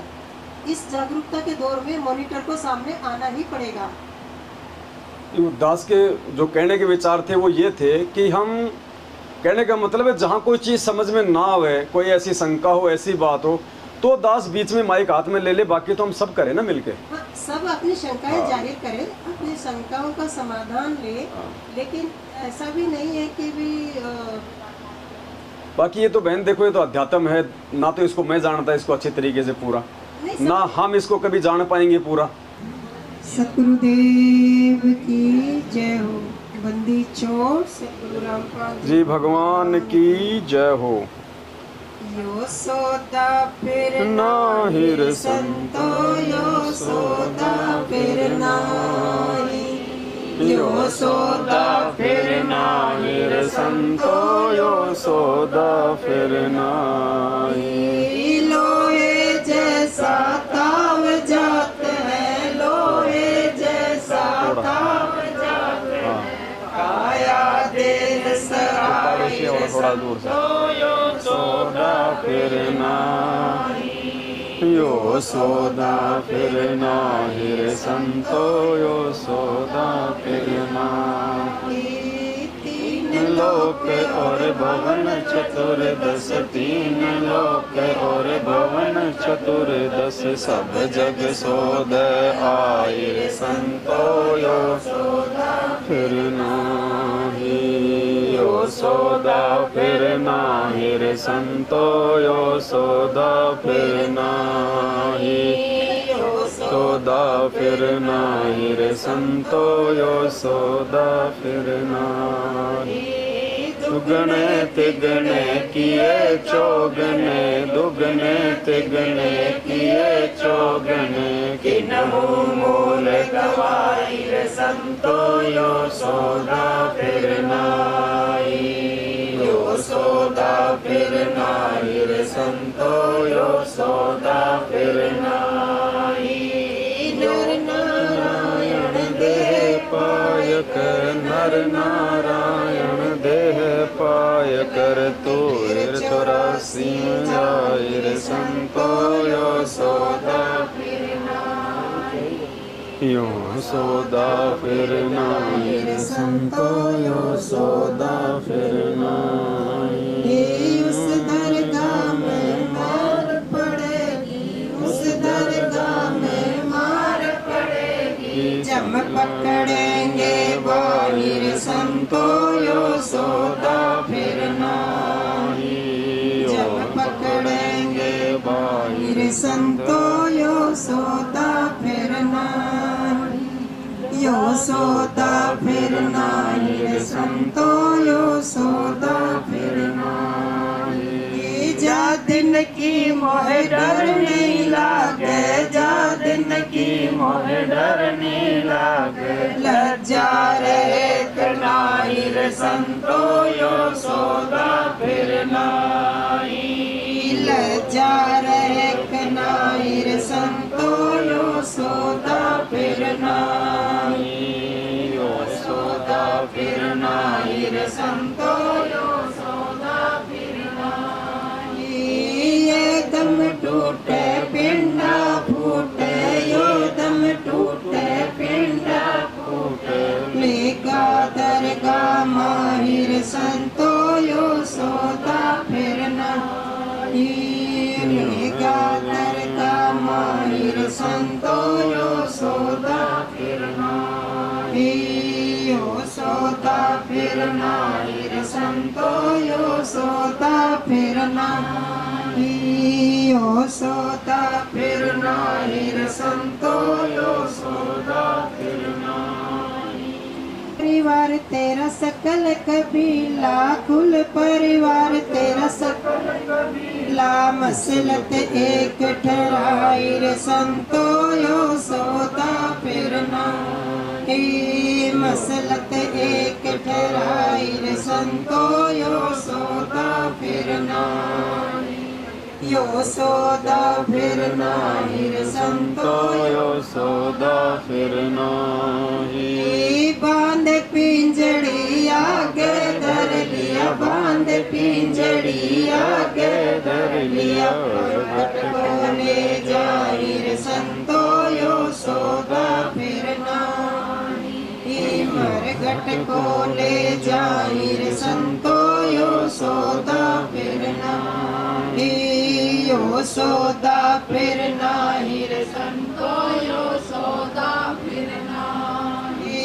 इस जागरूकता के दौर में मॉनिटर को सामने आना ही पड़ेगा। दास के जो कहने के विचार थे वो ये थे कि हम, कहने का मतलब है जहाँ कोई चीज़ समझ में ना आवे, कोई ऐसी शंका हो, ऐसी बात हो, तो दास बीच में माइक हाथ में ले ले, बाकी तो हम सब करें ना मिलके। हाँ, सब अपनी शंकाएं जाहिर करें, अपनी शंकाओं का समाधान ले, लेकिन ऐसा भी नहीं है कि भी बाकी ये तो बहन देखो, ये तो अध्यात्म है ना, तो इसको मैं जानता इसको अच्छे तरीके से पूरा, ना हम इसको कभी जान पाएंगे पूरा। सतगुरुदेव की जय हो। बंदी छोड़ सतगुरु रामपाल जी भगवान की जय हो। यो सोदा फिर नाहिर संतो, यो सोदा फिर नाही, यो सोदा फिर नाहिर संतो, यो सोदा फिर नाही। लोहे जैसा ताव जात है, लोहे जैसा ताव जात है, काया देह सराय थोड़ा दूर से। यो सोदा फिर नाही, यो सोदा फिर नाहिर संतो, यो सोदा फिर नाही। तीन लोक और भवन चतुर्दश, तीन लोक और भवन चतुर्दश, सब जग सोद आहिर संतो, यो सोदा फिर नाही, यो सोदा फिर नाहिर संतो, यो सोदा फिर नाही, सोदा फिर नाहिर संतो, यो सोदा फिर नाही। दुगने तिगने किए चौगने, दुगने तिगने किए चौगने, किन्हु मूल गवाईर संतो, यो सोदा फिर नाही, यो सोदा फिर नाहिर संतो, यो सोदा फिर नाही। नर नारायण देह पायक, नर नारायण देह पायकर, तो 84 जाहिर संतो, यो सोदा फिर नाही, यो सोदा फिर नाहिर संतो, यो सोदा फिर नाही। उस दरगाह में मार पड़ेगी, उस दरगाह में मार पड़ेगी, जब पकड़ेंगे बाहिर संतो, यो सोदा फिर नाही, जब पकड़ेंगे बाहिर संतो, यो सोदा फिर नाही, यो सोदा फिर नाहिर संतो, यो सोदा फिर नाही। जा दिन की मोहे डर नहीं लागे, जा दिन की मोहे डर नहीं लागे, लज्जा रहे नाहिर संतो, यो सोदा फिर नाही, लज्जा रहे नाहिर संतो, यो सोदा फिर नाही, यो सोदा फिर नाहिर संतो, यो सोदा फिर नाही। ये दम टूटे पिंडा फूटे, यो दम टूटे पिंडा फूटे, लेगा दरगाह माहिर संतो, यो सोदा फिर नाही, लेगा दरगाह माहिर संतो, यो सोदा फिर नाही, यो सोदा फिर नाहिर संतो, यो सोदा फिर नाही, यो सोदा फिर नाहिर संतो, यो सोदा फिर नाही। परिवार तेरा सकल कबीला, कुल परिवार तेरा सकल कबीला, मसलत एक ठहराई रे संतो यो सौदा फिर नाही, मसलत एक ठहराई रे संतो यो सौदा फिर नाही, यो सौदा फिर नाही रे संतो यो सौदा फिर नाही। बांध पिंजड़ी आगे धर लिया, बांध पिंजड़ी आगे धर लिया, घट को ले जाई रे संतो यो सौदा फिर नाही, मरघट को ले जाई रे संतो यो सौदा फिर नाही, यो सौदा फिर नाही रे संतो यो सौदा फिर नाही।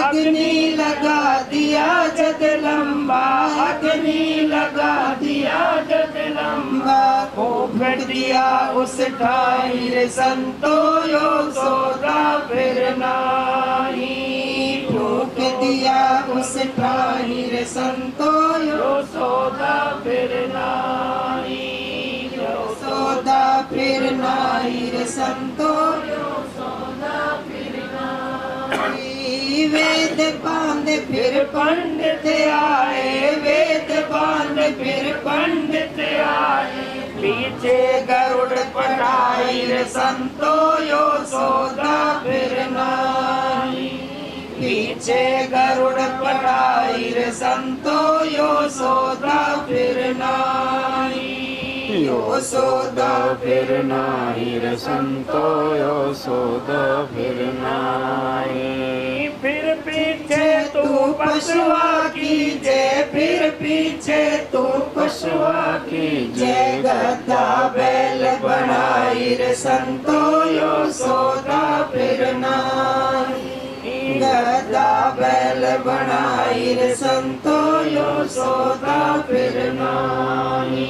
अग्नि लगा दिया जग लंबा, अग्नि लगा दिया जग लंबा, फूंक दिया उस ठाई रे संतो यो सौदा फिर नाही, फूंक दिया उस ठाई रे संतो यो सौदा फिर नाही, यो सौदा फिर नाही रे संतो यो सौदा फिर नाही। वेद बांध फिर पंडित आए, वेद बांध फिर पंडित आए, पीछे गरुड़ पटाई रे संतो यो सौदा फिर नाही, पीछे गरुड़ पटाई रे संतो यो सौदा फिर नाही, यो सौदा फिर नाही रे संतो यो सौदा फिर नाही। फिर पीछे तू पशुआ कीजे, फिर पीछे तू पशुआ कीजे, गधा बैल बनाई रे संतो यो सौदा फिर नाही, गधा बैल बनाई रे संतो यो सौदा फिर नाही,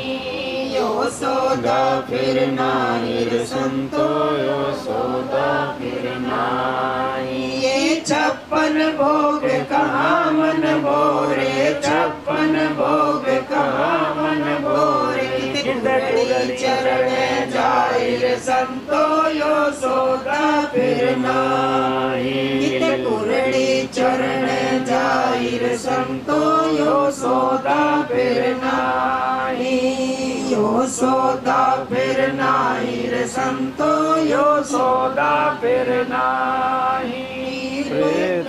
यो सौदा फिर नाही रे संतो यो सौदा फिर नाही। ये 56 भोग कहाँ मन भोरे, 56 भोग कहाँ मन भोरे, कितनी चरण जाए रे संतो यो सौदा फिर नाही, कितनी चरण जाए रे संतो यो सौदा फिर नाही, यो सौदा फिर नाही रे संतो यो सौदा फिर नाही। प्रेत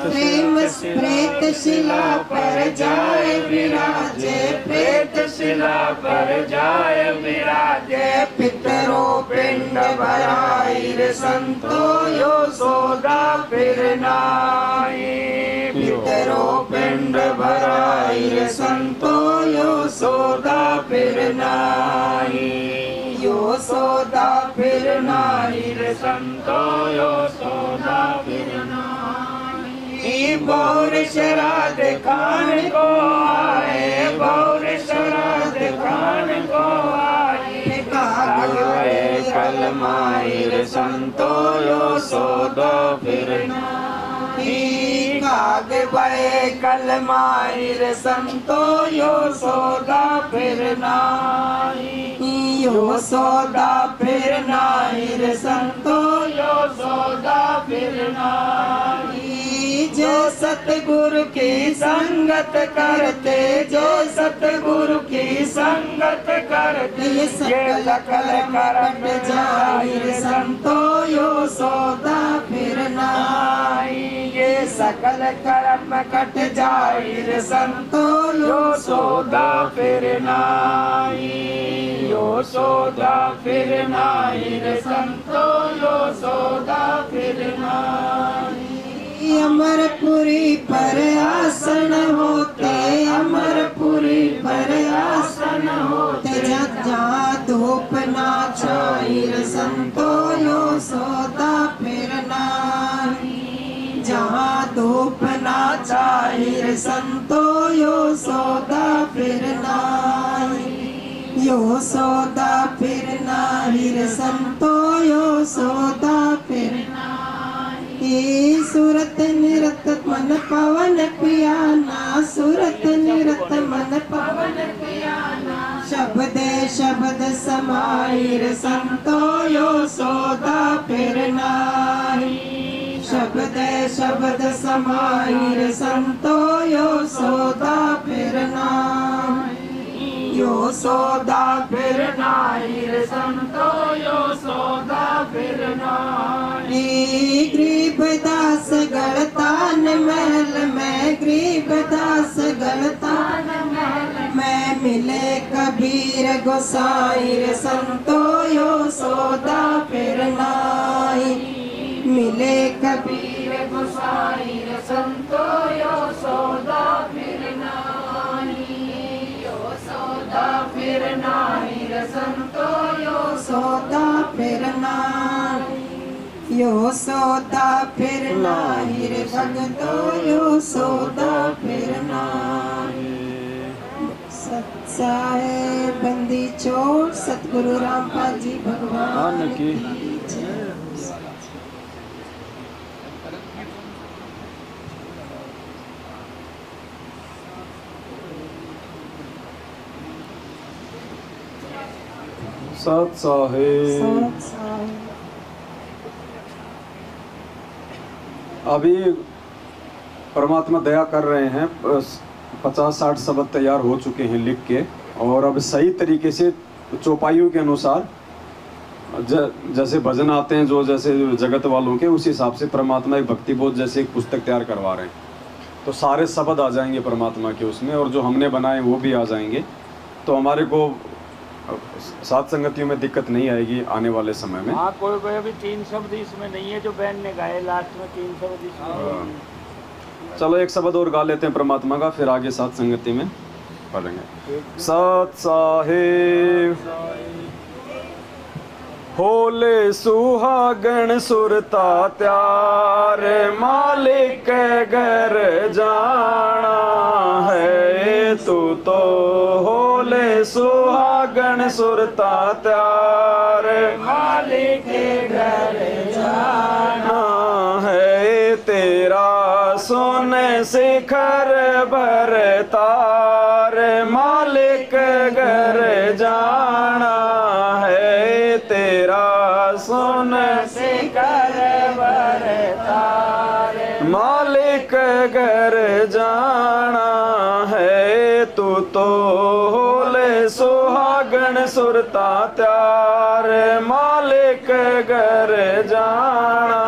शिला पर जाए विराजे, प्रेत शिला पर जाए विराजे, पितरों पिंड भराई रे संतो यो सौदा फिर नाही, पितरों पिंड भराई रे संतो यो सौदा फिर नाही, यो सौदा फिर नाही रे संतो यो सौदा फिर नाही। बौर शराद खान को आए, बौर शराद खान को आए, कागवे कलमाई रे संतो यो सौदा फिर नाही, कागवे कलमाई रे संतो यो सौदा फिर नाही, यो सौदा फिर नाही रे संतो यो सौदा फिर नाही। जो सतगुरु की संगत करते, जो सतगुरु की संगत करते, ये सकल कर्म कट जाए रे संतो यो सौदा फिर नाही, ये सकल कर्म कट जाए रे संतो यो सौदा फिर नाही, यो सौदा फिर नाही रे संतो यो सौदा फिर नाही। अमरपुरी पर आसन होते, अमरपुरी पर आसन होते, जहाँ धूप ना छाई रे संतो यो सौदा फिर नाही, जहाँ धूप ना छाई रे संतो यो सौदा फिर नाही, यो सौदा फिर नाही रे संतो यो सौदा फिर नाही। सूरत निरत मन मन पवन पियाना, सुरत निरत मन पवन पियाना। शब्दे शब्द समाहिर संतो यो सौदा फिर नाही। शब्दे शब्द समाहिर संतो यो सौदा फिर नाही। यो सौदा फिर नाही रे संतो, यो सौदा फिर नाही। गरीबदास गलतान महल में, गरीबदास गलतान महल में। मिले कबीर गोसाई रे संतो, यो सौदा फिर नाही। मिले कबीर गोसाई रे संतो, यो सौदा फिर नाही। यो सौदा फिर नाही रे संतो, यो सौदा फिर नाही। यो सौदा फिर नाही रे भगतो, यो सौदा फिर नाही। सच्चा है बंदी छोड़, सतगुरु रामपाल जी भगवान की जय। सत साहिब। अभी परमात्मा दया कर रहे हैं, 50-60 शब्द तैयार हो चुके हैं लिख के, और अब सही तरीके से चौपाइयों के अनुसार जैसे भजन आते हैं जो जैसे जगत वालों के, उस हिसाब से परमात्मा एक भक्ति बोध जैसे एक पुस्तक तैयार करवा रहे हैं। तो सारे शब्द आ जाएंगे परमात्मा के उसमें, और जो हमने बनाए वो भी आ जाएंगे। तो हमारे को सात संगतियों में दिक्कत नहीं आएगी आने वाले समय में। हाँ, कोई कोई अभी 3 शब्द इसमें नहीं है जो बहन ने गाए लास्ट में, 3 शब्द इसमें। चलो एक शब्द और गा लेते हैं परमात्मा का, फिर आगे सात संगति में पढ़ेंगे। सत साहिब। होले सुहागण सुरता त्यार, मालिक घर जाना है तू तो। होले सुहागण सुरता त्यार, मालिक घर जाना है तेरा। सोने शिखर भर तार, मालिक घर जाना है तेरा। सोने शिखर भर तार, मालिक घर जाना है तू तो। होले सुहागण सुरता त्यार, मालिक घर जाना।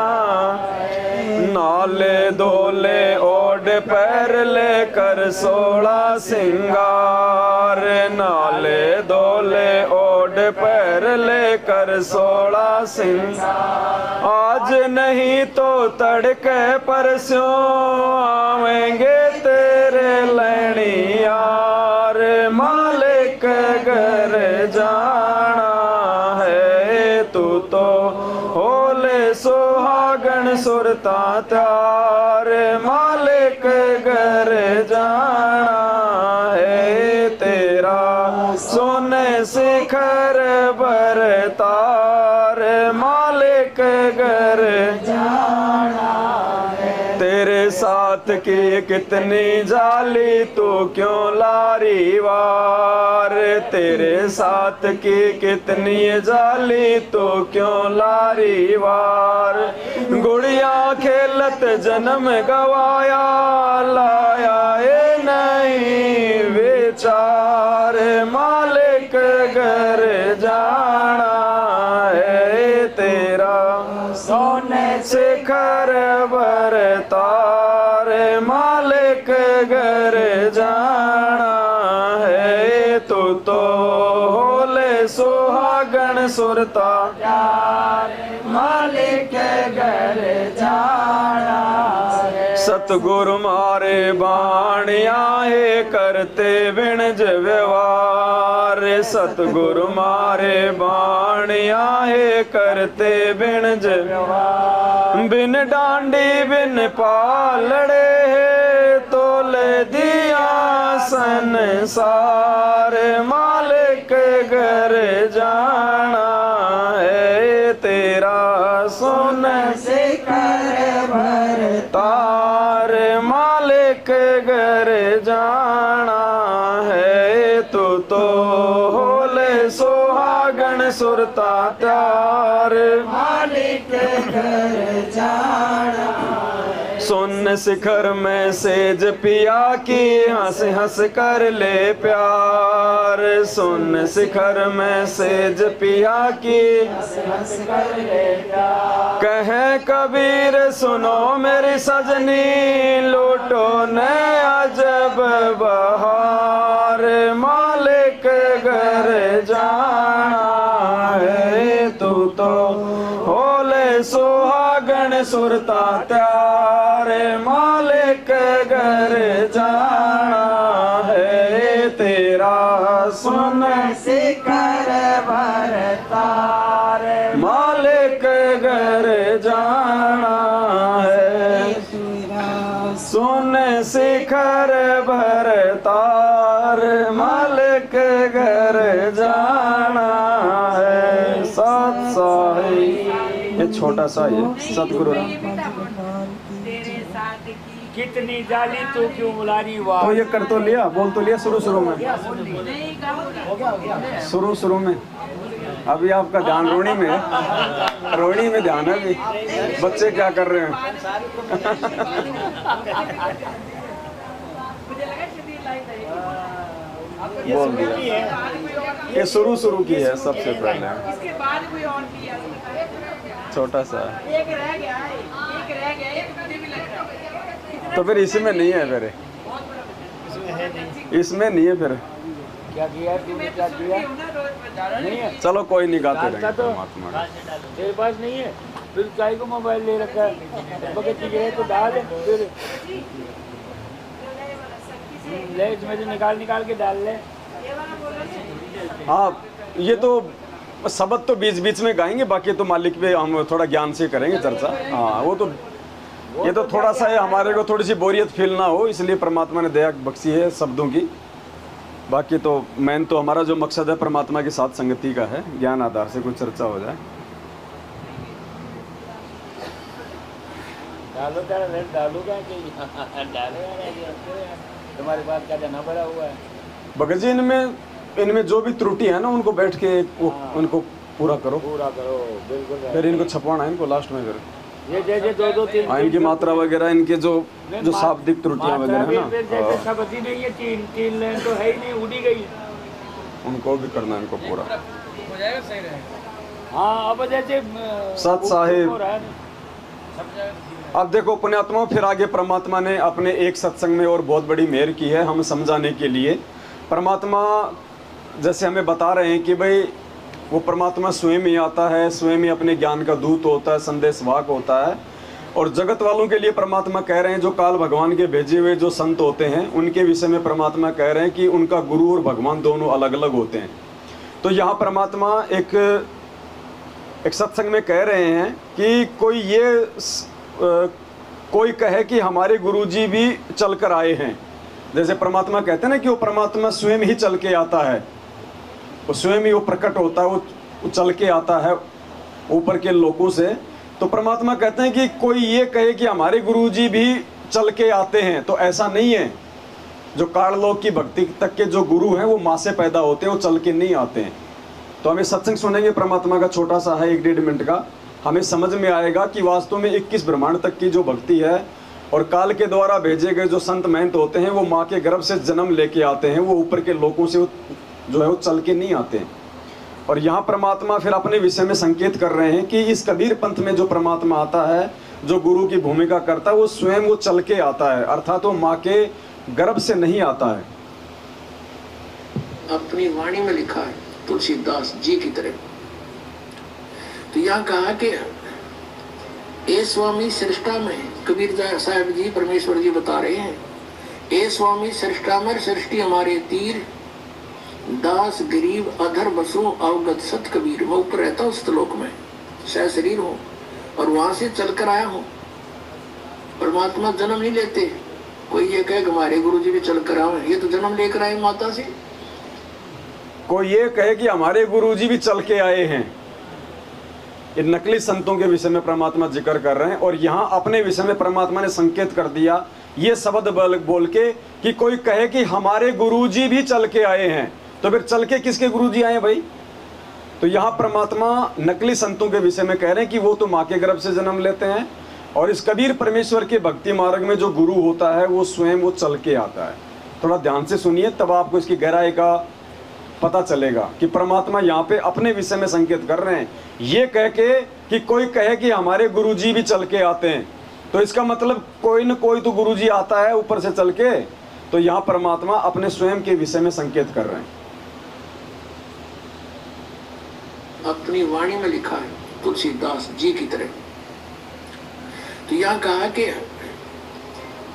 नाले धोले ओढ़ पैर लेकर 16 सिंगार, नाले धोले ओढ़ पैर लेकर 16 सिंगार। आज नहीं तो तड़के परसों आवेंगे तेरे लैनी यार, मालिक घर जाना है तू तो। होले सुहागण सुरता त्यार, मालिक घर जाना है तेरा। सोने शिखर भर तार, मालिक घर जाना है। तेरे साथ की कितनी जाली तू क्यों लारी वार, तेरे साथ की कितनी जाली तू क्यों लारी वार। गुड़िया खेलत जन्म गवाया, लाया ए नहीं विचार, मालिक घर जाना है तेरा। सोने शिखर भर तार, मालिक घर जाना है तू तो। होले सुहागण सुरता त्यार, मालिक घर जाना है। सतगुरु मारे बाणिया है करते बिणज व्यवहार, सतगुरु मारे बाणिया है करते बिणज व्यवहार। बिन डांडी बिन पालड़े तोले दिया संसार, मालिक घर जाना है तेरा। सोने शिखर भर तार, सुरता त्यार, मालिक घर जाना। सुन शिखर में सेज पिया की, हंस हंस कर ले प्यार। सुन शिखर में सेज पिया की, हंस हंस कर ले प्यार। कहे कबीर सुनो मेरी सजनी, लूटो न अजब बहार। मालिक घर जाना है, तू तो होले सुहागन सुरता त्यार। मालिक घर जाना है, तेरा सुन शिखर भरतार। मालिक घर जाना है, सुन शिखर भरतार। मालिक घर जाना है। सत साही, ये छोटा सा ये सतगुरु कितनी जाली तो क्यों बुलानी वाह। तो ये कर तो लिया, बोल तो लिया शुरू में, शुरू में। अभी आपका ध्यान रोहिणी में है, रोहिणी में ध्यान है। अभी बच्चे क्या कर रहे हैं? बोल दिया, ये शुरू की है सबसे पहले, इसके बाद कोई और भी है, छोटा सा। एक रह गया है, ये तो मुझे भी लग रहा है। तो फिर इसमें नहीं है, फिर इसमें नहीं है। फिर क्या किया तूने, क्या किया? नहीं है, चलो कोई नहीं, गाते डालता रहेंगे तो परमात्मा का। तेरे पास नहीं है, फिर काय को मोबाइल ले रखा है? बगैर चीज है तो डाल, फिर ले इसमें से निकाल के डाल ले। हाँ, ये तो शब्द तो बीच बीच में गाएंगे, बाकी तो मालिक पे हम थोड़ा ज्ञान से करेंगे चर्चा। हाँ, वो तो ये तो थोड़ा सा है, हमारे को थोड़ी सी बोरियत फील ना हो, इसलिए परमात्मा ने दया बख्शी है शब्दों की। बाकी तो मेन तो हमारा जो मकसद है परमात्मा के साथ संगति का है, ज्ञान आधार से कुछ चर्चा हो जाए। डालो क्या डालो यार, तुम्हारे पास क्या जाना पड़ा हुआ है। भगत जी, इनमें जो भी त्रुटि है ना, उनको बैठ के उनको पूरा करो, बिल्कुल। फिर इनको छपवाना है, इनको लास्ट में फिर ये जैसे दो तीन इनकी मात्रा वगैरह, इनके जो शाब्दिक त्रुटियां वगैरह है ना, जैसे शब्द ही नहीं है, तीन लाइन तो है ही नहीं, उड़ी गई। उनको भी करना है, इनको पूरा। हो जाएगा, सही रहेगा। हाँ, अब जैसे सत साहिब, हो रहा है। अब देखो पुण्यात्मा, फिर आगे परमात्मा ने अपने एक सत्संग में और बहुत बड़ी मेहर की है हम समझाने के लिए। परमात्मा जैसे हमें बता रहे हैं कि भाई वो परमात्मा स्वयं ही आता है, स्वयं ही अपने ज्ञान का दूत होता है, संदेशवाहक होता है। और जगत वालों के लिए परमात्मा कह रहे हैं, जो काल भगवान के भेजे हुए जो संत होते हैं, उनके विषय में परमात्मा कह रहे हैं कि उनका गुरु और भगवान दोनों अलग अलग होते हैं। तो यहाँ परमात्मा एक सत्संग में कह रहे हैं कि कोई कहे कि हमारे गुरुजी भी चल कर आए हैं। जैसे परमात्मा कहते हैं ना कि वो परमात्मा स्वयं ही चल के आता है, वो स्वयं ही वो प्रकट होता है, वो चल के आता है ऊपर के लोकों से। तो परमात्मा कहते हैं कि कोई ये कहे कि हमारे गुरुजी भी चल के आते हैं, तो ऐसा नहीं है। जो काललोक की भक्ति तक के जो गुरु हैं वो माँ से पैदा होते हैं, वो चल के नहीं आते हैं। तो हमें सत्संग सुनेंगे परमात्मा का, छोटा सा है 1-1.5 मिनट का, हमें समझ में आएगा कि वास्तव में 21 ब्रह्मांड तक की जो भक्ति है और काल के द्वारा भेजे गए जो संत महंत होते हैं, वो माँ के गर्भ से जन्म लेके आते हैं, वो ऊपर के लोकों से जो है वो चल के नहीं आते हैं। और यहाँ परमात्मा फिर अपने विषय में संकेत कर रहे हैं कि इस कबीर पंथ में जो परमात्मा आता है, जो गुरु की भूमिका करता है, वो स्वयं वो चल के आता है, अर्थात वो माँ के गर्भ से नहीं आता है। अपनी वाणी में लिखा है तुलसीदास जी की तरह। तो यहाँ कहा कि ए स्वामी सृष्टा में, कबीर साहब जी परमेश्वर जी बता रहे हैं, ए स्वामी सृष्टा में सृष्टि हमारे तीर, दास गरीब अधर बसो अवगत सत कबीर। मैं ऊपर रहता हूँ स्तलोक में, सह शरीर हूँ और वहां से चलकर आया हूँ। परमात्मा जन्म नहीं लेते। कोई ये कहे हमारे गुरु जी भी चलकर आए, ये तो जन्म लेकर आए माता से। कोई ये कहे कि हमारे गुरुजी भी चल के आए हैं, ये नकली संतों के विषय में परमात्मा जिक्र कर रहे हैं। और यहाँ अपने विषय में परमात्मा ने संकेत कर दिया ये शब्द बोल के कि कोई कहे कि हमारे गुरुजी भी चल के आए हैं। तो फिर चल के किसके गुरुजी आए भाई? तो यहाँ परमात्मा नकली संतों के विषय में कह रहे हैं कि वो तो माँ के गर्भ से जन्म लेते हैं, और इस कबीर परमेश्वर के भक्ति मार्ग में जो गुरु होता है वो स्वयं वो चल के आता है। थोड़ा ध्यान से सुनिए, तब आपको इसकी गहराई का पता चलेगा कि परमात्मा यहाँ पे अपने विषय में संकेत कर रहे हैं। ये कह के कि कोई कहे कि हमारे गुरुजी भी चल के आते हैं, तो इसका मतलब कोई न कोई तो गुरुजी आता है ऊपर से चल के। तो यहाँ परमात्मा अपने स्वयं के विषय में संकेत कर रहे हैं। अपनी वाणी में लिखा है तुलसीदास जी की तरह। तो यहाँ कहा कि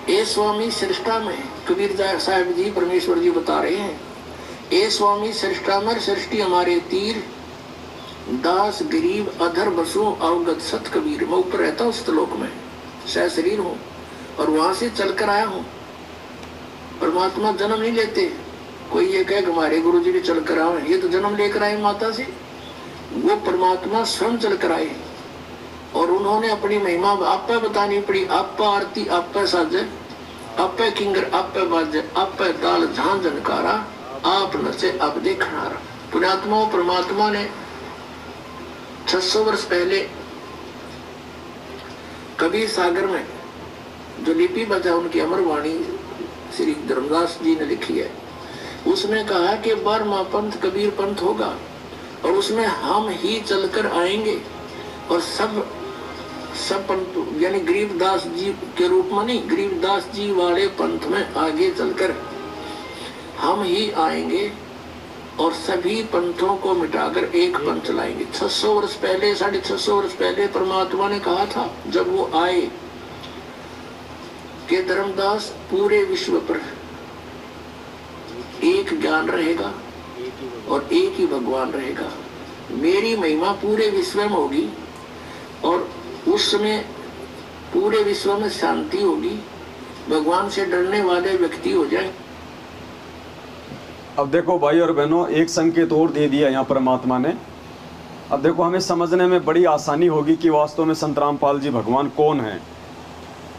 ए स्वामी सृष्टा में, कबीर साहब जी परमेश्वर जी बता रहे हैं, ए स्वामी सृष्टा में सृष्टि हमारे तीर, दास गरीब अधर बसो अवगत सत कबीर। मैं ऊपर रहता हूँ श्लोक में, सह शरीर हूँ और वहां से चलकर आया हूँ। परमात्मा जन्म नहीं लेते। कोई ये कहे कि हमारे गुरु जी भी चलकर आए, ये तो जन्म लेकर आए माता से। वो परमात्मा स्वयं चलकर आए और उन्होंने अपनी महिमा आप पे बतानी पड़ी। आप पे आरती, आप पे साजे, आप पे किंगर, आप पे बाजे, आप पे ताल झांझ झनकारा, आप नचे अब देखनारा। पुण्यात्मा परमात्मा ने 600 वर्ष पहले कबीर सागर में जो लिपि बचा, उनकी अमर वाणी श्री धर्मदास जी ने लिखी है। उसमें कहा कि 12वां पंथ कबीर पंथ होगा और उसमें हम ही चलकर आएंगे, और सब पंथ यानी गरीबदास जी के रूप में नहीं, गरीबदास जी वाले पंथ में आगे चलकर हम ही आएंगे और सभी पंथों को मिटाकर एक पंथ चलाएंगे। 600 वर्ष पहले, 650 वर्ष पहले परमात्मा ने कहा था जब वो आए कि धर्मदास पूरे विश्व पर एक ज्ञान रहेगा और एक ही भगवान रहेगा। मेरी महिमा पूरे विश्व में होगी और उस समय पूरे विश्व में शांति होगी, भगवान से डरने वाले व्यक्ति हो जाए। अब देखो भाई और बहनों, एक संकेत और दे दिया यहाँ परमात्मा ने। अब देखो हमें समझने में बड़ी आसानी होगी कि वास्तव में संत रामपाल जी भगवान कौन हैं।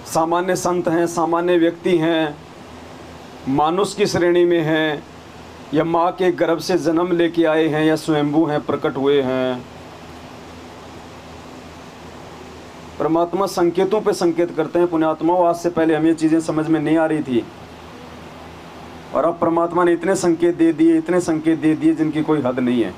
सामान्य संत हैं, सामान्य व्यक्ति हैं, मानुष की श्रेणी में हैं, या माँ के गर्भ से जन्म लेके आए हैं, या स्वयंभू हैं, प्रकट हुए हैं। परमात्मा संकेतों पे संकेत करते हैं। पुण्यात्माओं, आज से पहले हमें ये चीज़ें समझ में नहीं आ रही थी, और अब परमात्मा ने इतने संकेत दे दिए, इतने संकेत दे दिए जिनकी कोई हद नहीं है।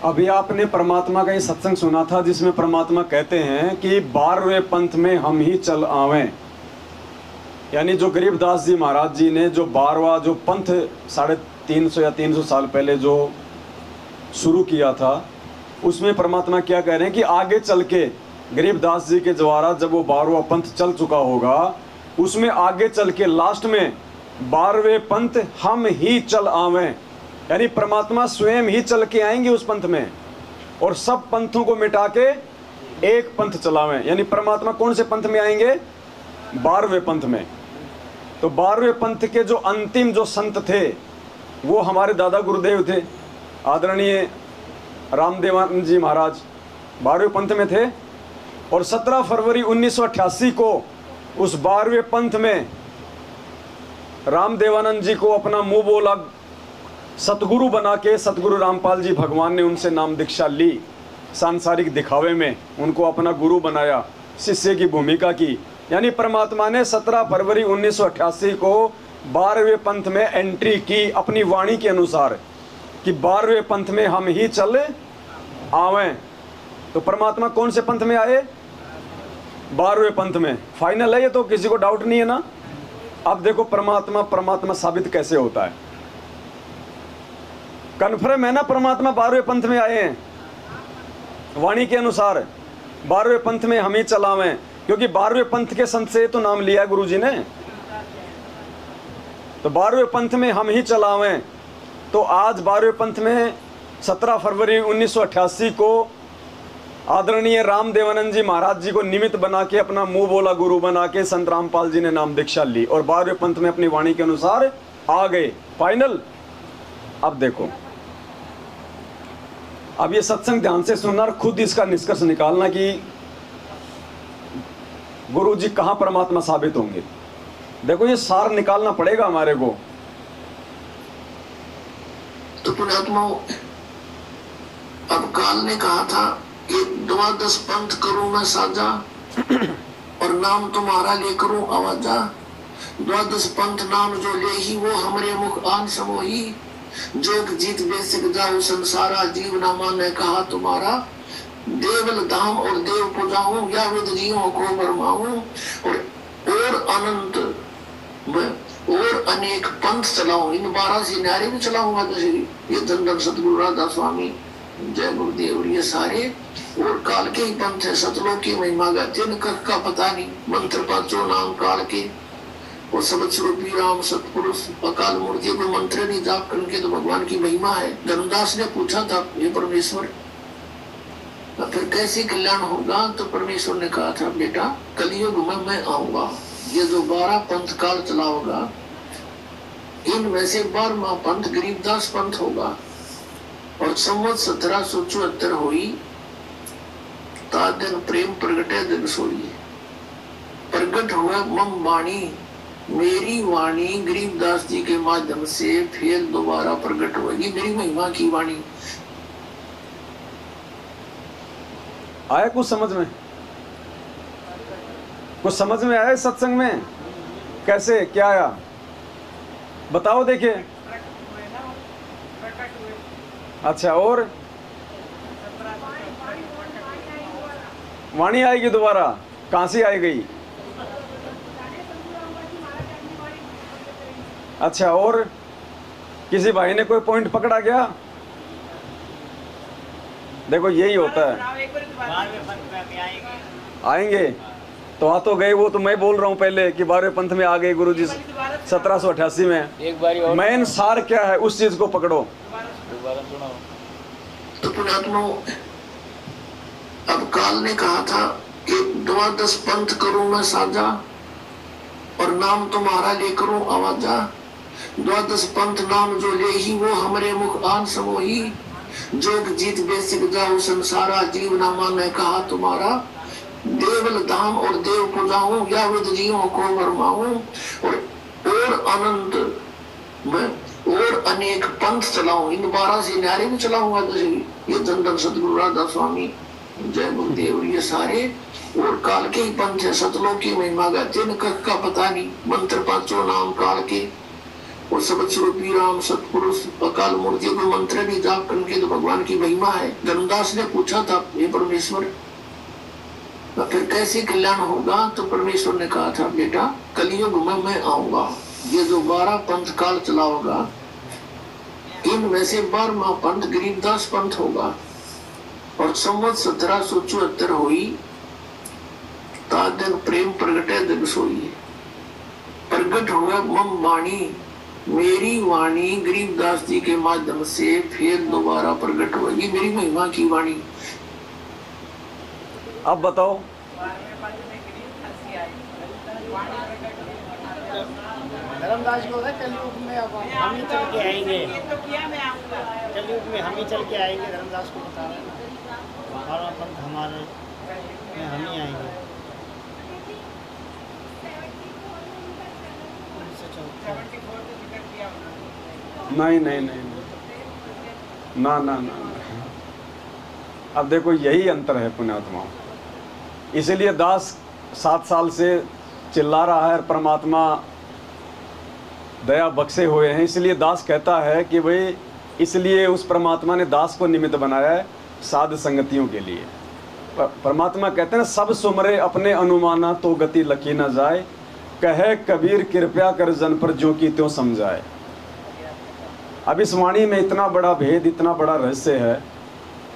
अभी आपने परमात्मा का ये सत्संग सुना था जिसमें परमात्मा कहते हैं कि 12वें पंथ में हम ही चल आवें। यानी जो गरीबदास जी महाराज जी ने जो 12वां जो पंथ 350 या 300 साल पहले जो शुरू किया था, उसमें परमात्मा क्या कह रहे हैं कि आगे चल के गरीबदास जी के द्वारा जब वो 12वां पंथ चल चुका होगा, उसमें आगे चल के लास्ट में 12वें पंथ हम ही चल आवें। यानी परमात्मा स्वयं ही चल के आएंगे उस पंथ में और सब पंथों को मिटा के एक पंथ चलावें। यानी परमात्मा कौन से पंथ में आएंगे? 12वें पंथ में। तो 12वें पंथ के जो अंतिम जो संत थे वो हमारे दादा गुरुदेव थे, आदरणीय रामदेवानंद जी महाराज 12वें पंथ में थे। और 17 फरवरी 1988 को उस 12वें पंथ में रामदेवानंद जी को अपना मुंह बोला सतगुरु बना के सतगुरु रामपाल जी भगवान ने उनसे नाम दीक्षा ली। सांसारिक दिखावे में उनको अपना गुरु बनाया, शिष्य की भूमिका की। यानी परमात्मा ने 17 फरवरी 1988 को 12वें पंथ में एंट्री की अपनी वाणी के अनुसार कि 12वें पंथ में हम ही चल आवें। तो परमात्मा कौन से पंथ में आए? 12वें पंथ में। फाइनल है ये, तो किसी को डाउट नहीं है ना। अब देखो परमात्मा साबित कैसे होता है। कन्फर्म है ना, परमात्मा 12वें पंथ में आए हैं वाणी के अनुसार। 12वें पंथ में हम ही चलावें, क्योंकि 12वें पंथ के संत से तो नाम लिया गुरु जी ने। तो 12वें पंथ में हम ही चलावें। तो आज 12वें पंथ में 17 फरवरी 1988 को आदरणीय राम देवानंद जी महाराज जी को निमित्त बना के अपना मुंह बोला गुरु बना के संत रामपाल जी ने नाम दीक्षा ली और 12वें पंथ में अपनी वाणी के अनुसार आ गए फाइनल। अब देखो, अब ये सत्संग ध्यान से सुनना और खुद इसका निष्कर्ष निकालना कि गुरु जी कहां परमात्मा साबित होंगे। देखो ये सार निकालना पड़ेगा हमारे को। तो पुण्यात्माओं, अब काल ने कहा था कि 12 पंथ करूं मैं साजा और नाम तुम्हारा ले करूं आवाजा। 12 पंथ नाम जो ले ही वो हमरे मुख आन समोही। जोग जीत बेसिक जाऊं संसारा जीव ना माने कहा तुम्हारा। देवल धाम और देव पूजाऊं या विद जीवों को बरमाऊं और अनंत और अनेक पंथ चलाऊं। इन 12 से न्यारे भी चलाऊंगा। जैसे ये धन सतगुरु राधा स्वामी जय गुरुदेव और ये सारे और काल के ही पंथ है। सतलोक की महिमा गाते इनका का पता नहीं। मंत्र पांचों नाम काल के और सबद स्वरूपी राम सतपुरुष अकाल मूर्ति को मंत्र नहीं जाप करके तो भगवान की महिमा है। धर्मदास ने पूछा था ये परमेश्वर फिर कैसे कल्याण होगा? तो परमेश्वर ने कहा था बेटा कलयुग में मैं आऊंगा। ये जो 12 पंथ काल चला होगा इनमें से 12वां पंथ गरीबदास पंथ होगा। और संवत 1774 हुई ता दिन प्रेम प्रगटे दिन सोई। प्रगट हुआ मम वाणी मेरी वाणी गरीबदास जी के माध्यम से फिर दोबारा प्रगट होगी मेरी महिमा की वाणी। आया कुछ समझ में? कुछ समझ में आया सत्संग में? कैसे क्या आया बताओ देखिए। अच्छा और वाणी आएगी दोबारा? कहां से आई गई? अच्छा और किसी भाई ने कोई पॉइंट पकड़ा क्या? देखो यही होता है। आएंगे तो आ तो गए। वो तो मैं बोल रहा हूँ पहले कि 12वें पंथ में आ गए गुरु जी 1788 में। एक बारी और मेन सार क्या है उस चीज को पकड़ो। दोबारा सुनाओ। तो पुण्यात्माओं, अब काल ने कहा था कि 12 पंथ करूं मैं साजा और नाम तुम्हारा ले करूं आवाजा। 12 पंथ नाम जो ले ही वो हमरे मुख आन समोही। जोग जीत बेसिक जाऊं संसारा जीव ना माने कहा तुम्हारा। देवल धाम और देव पूजाऊं या विद जीवों को बरमाऊं और अनंत और अनेक पंथ चलाऊं। इन 12 से न्यारे भी चलाऊंगा। जैसे ये धन सतगुरु राधा स्वामी जय गुरुदेव और ये सारे और काल के ही पंथ है। सतलोक की महिमा गाते इनका का पता नहीं। मंत्र पांचों नाम काल के और सबद स्वरूपी राम सतपुरुष अकाल मूर्ति को मंत्र नहीं जाप करके तो भगवान की महिमा है। धर्मदास ने पूछा था ये परमेश्वर फिर कैसे कल्याण होगा? तो परमेश्वर ने कहा था बेटा कलयुग में मैं आऊंगा। ये जो 12 पंथ काल चला होगा इनमें से 12वां पंथ गरीबदास पंथ होगा। और संवत 1774 हुई ता दिन प्रेम प्रगटे दिन सोई। प्रगट हुआ मम वाणी मेरी वाणी गरीबदास जी के माध्यम से फिर दोबारा प्रगट होगी मेरी महिमा की वाणी। अब बताओ। धर्मदास को कलयुग में अब हम ही चल के आएंगे। कलयुग में हम ही चल के आएंगे। धर्मदास को बता रहे हैं 12वां पंथ हमारे में हम ही आएंगे। नहीं नहीं नहीं ना ना ना। अब देखो यही अंतर है पुण्यात्माओं। इसीलिए दास 7 साल से चिल्ला रहा है। परमात्मा दया बख्शे हुए हैं। इसलिए दास कहता है कि भाई इसलिए उस परमात्मा ने दास को निमित्त बनाया है साध संगतियों के लिए। परमात्मा कहते हैं सब सुमरे अपने अनुमाना तो गति लकी न जाए। कहे कबीर कृपया कर जन पर जो की त्यों समझाए। अब इस वाणी में इतना बड़ा भेद इतना बड़ा रहस्य है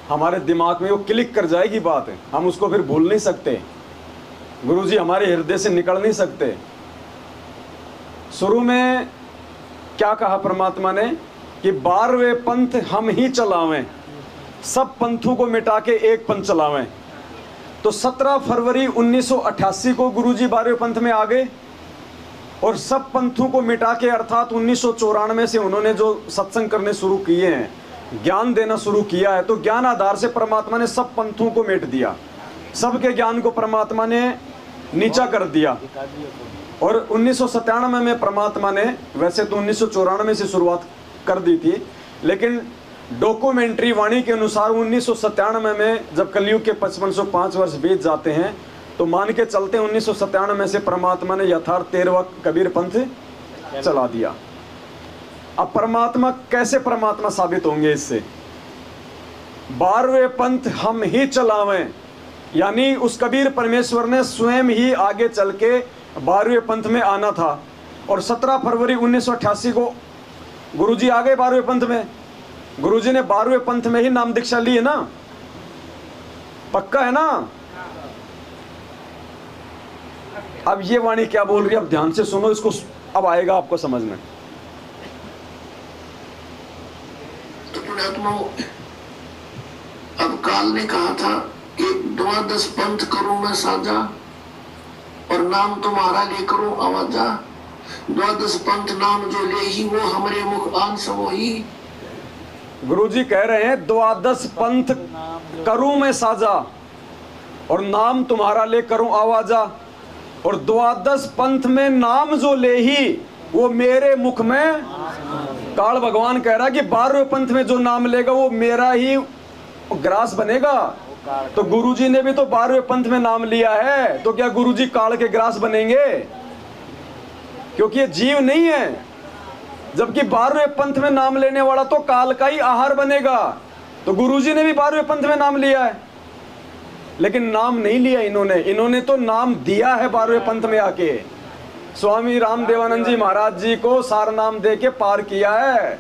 हमारे दिमाग में वो क्लिक कर जाएगी बात। हम उसको फिर भूल नहीं सकते। गुरुजी हमारे हृदय से निकल नहीं सकते। शुरू में क्या कहा परमात्मा ने कि 12वें पंथ हम ही चलावें। सब पंथों को मिटा के एक पंथ चलावें। तो 17 फरवरी 1988 को गुरुजी 12वें पंथ में आ गए और सब पंथों को मिटा के, अर्थात 1994 से उन्होंने जो सत्संग करने शुरू किए हैं, ज्ञान देना शुरू किया है, तो ज्ञान आधार से परमात्मा ने सब पंथों को मिट दिया, सबके ज्ञान को परमात्मा ने नीचा कर दिया। और 1997 में परमात्मा ने, वैसे तो 1994 से शुरुआत कर दी थी, लेकिन डॉक्यूमेंट्री वाणी के अनुसार 1997 में जब कलयुग के 5505 वर्ष बीत जाते हैं, तो मान के चलते हैं 1997 से परमात्मा ने यथार्थ 13वां कबीर पंथ चला दिया। अब परमात्मा कैसे परमात्मा साबित होंगे इससे? 12वें पंथ हम ही चलावें, यानी उस कबीर परमेश्वर ने स्वयं ही आगे चल के 12वें पंथ में आना था। और 17 फरवरी 1988 को गुरुजी आ गए 12वें पंथ में। गुरुजी ने 12वें पंथ में ही नाम दीक्षा ली है ना, पक्का है ना? अब ये वाणी क्या बोल रही है, अब ध्यान से सुनो इसको, अब आएगा आपको समझ में। तो पुण्यात्माओं, अब काल ने कहा था कि 12 पंथ करूं मैं साझा और नाम तुम्हारा ले करूं आवाजा। 12 पंथ नाम जो ले ही वो हमरे मुख आन सबो ही। गुरुजी कह रहे हैं 12 पंथ करूं मैं साझा और नाम तुम्हारा ले करूं आवाजा। और 12 पंथ में नाम जो ले ही वो मेरे मुख में, काल भगवान कह रहा है कि 12वें पंथ में जो नाम लेगा वो मेरा ही ग्रास बनेगा। तो गुरुजी ने भी तो 12वें पंथ में नाम लिया है, तो क्या गुरुजी काल के ग्रास बनेंगे? क्योंकि ये जीव नहीं है, जबकि 12वें पंथ में नाम लेने वाला तो काल का ही आहार बनेगा। तो गुरुजी ने भी 12वें पंथ में नाम लिया है, लेकिन नाम नहीं लिया इन्होंने तो नाम दिया है 12वें पंथ में आके। स्वामी रामदेवानंद जी महाराज जी को सार नाम दे के पार किया है।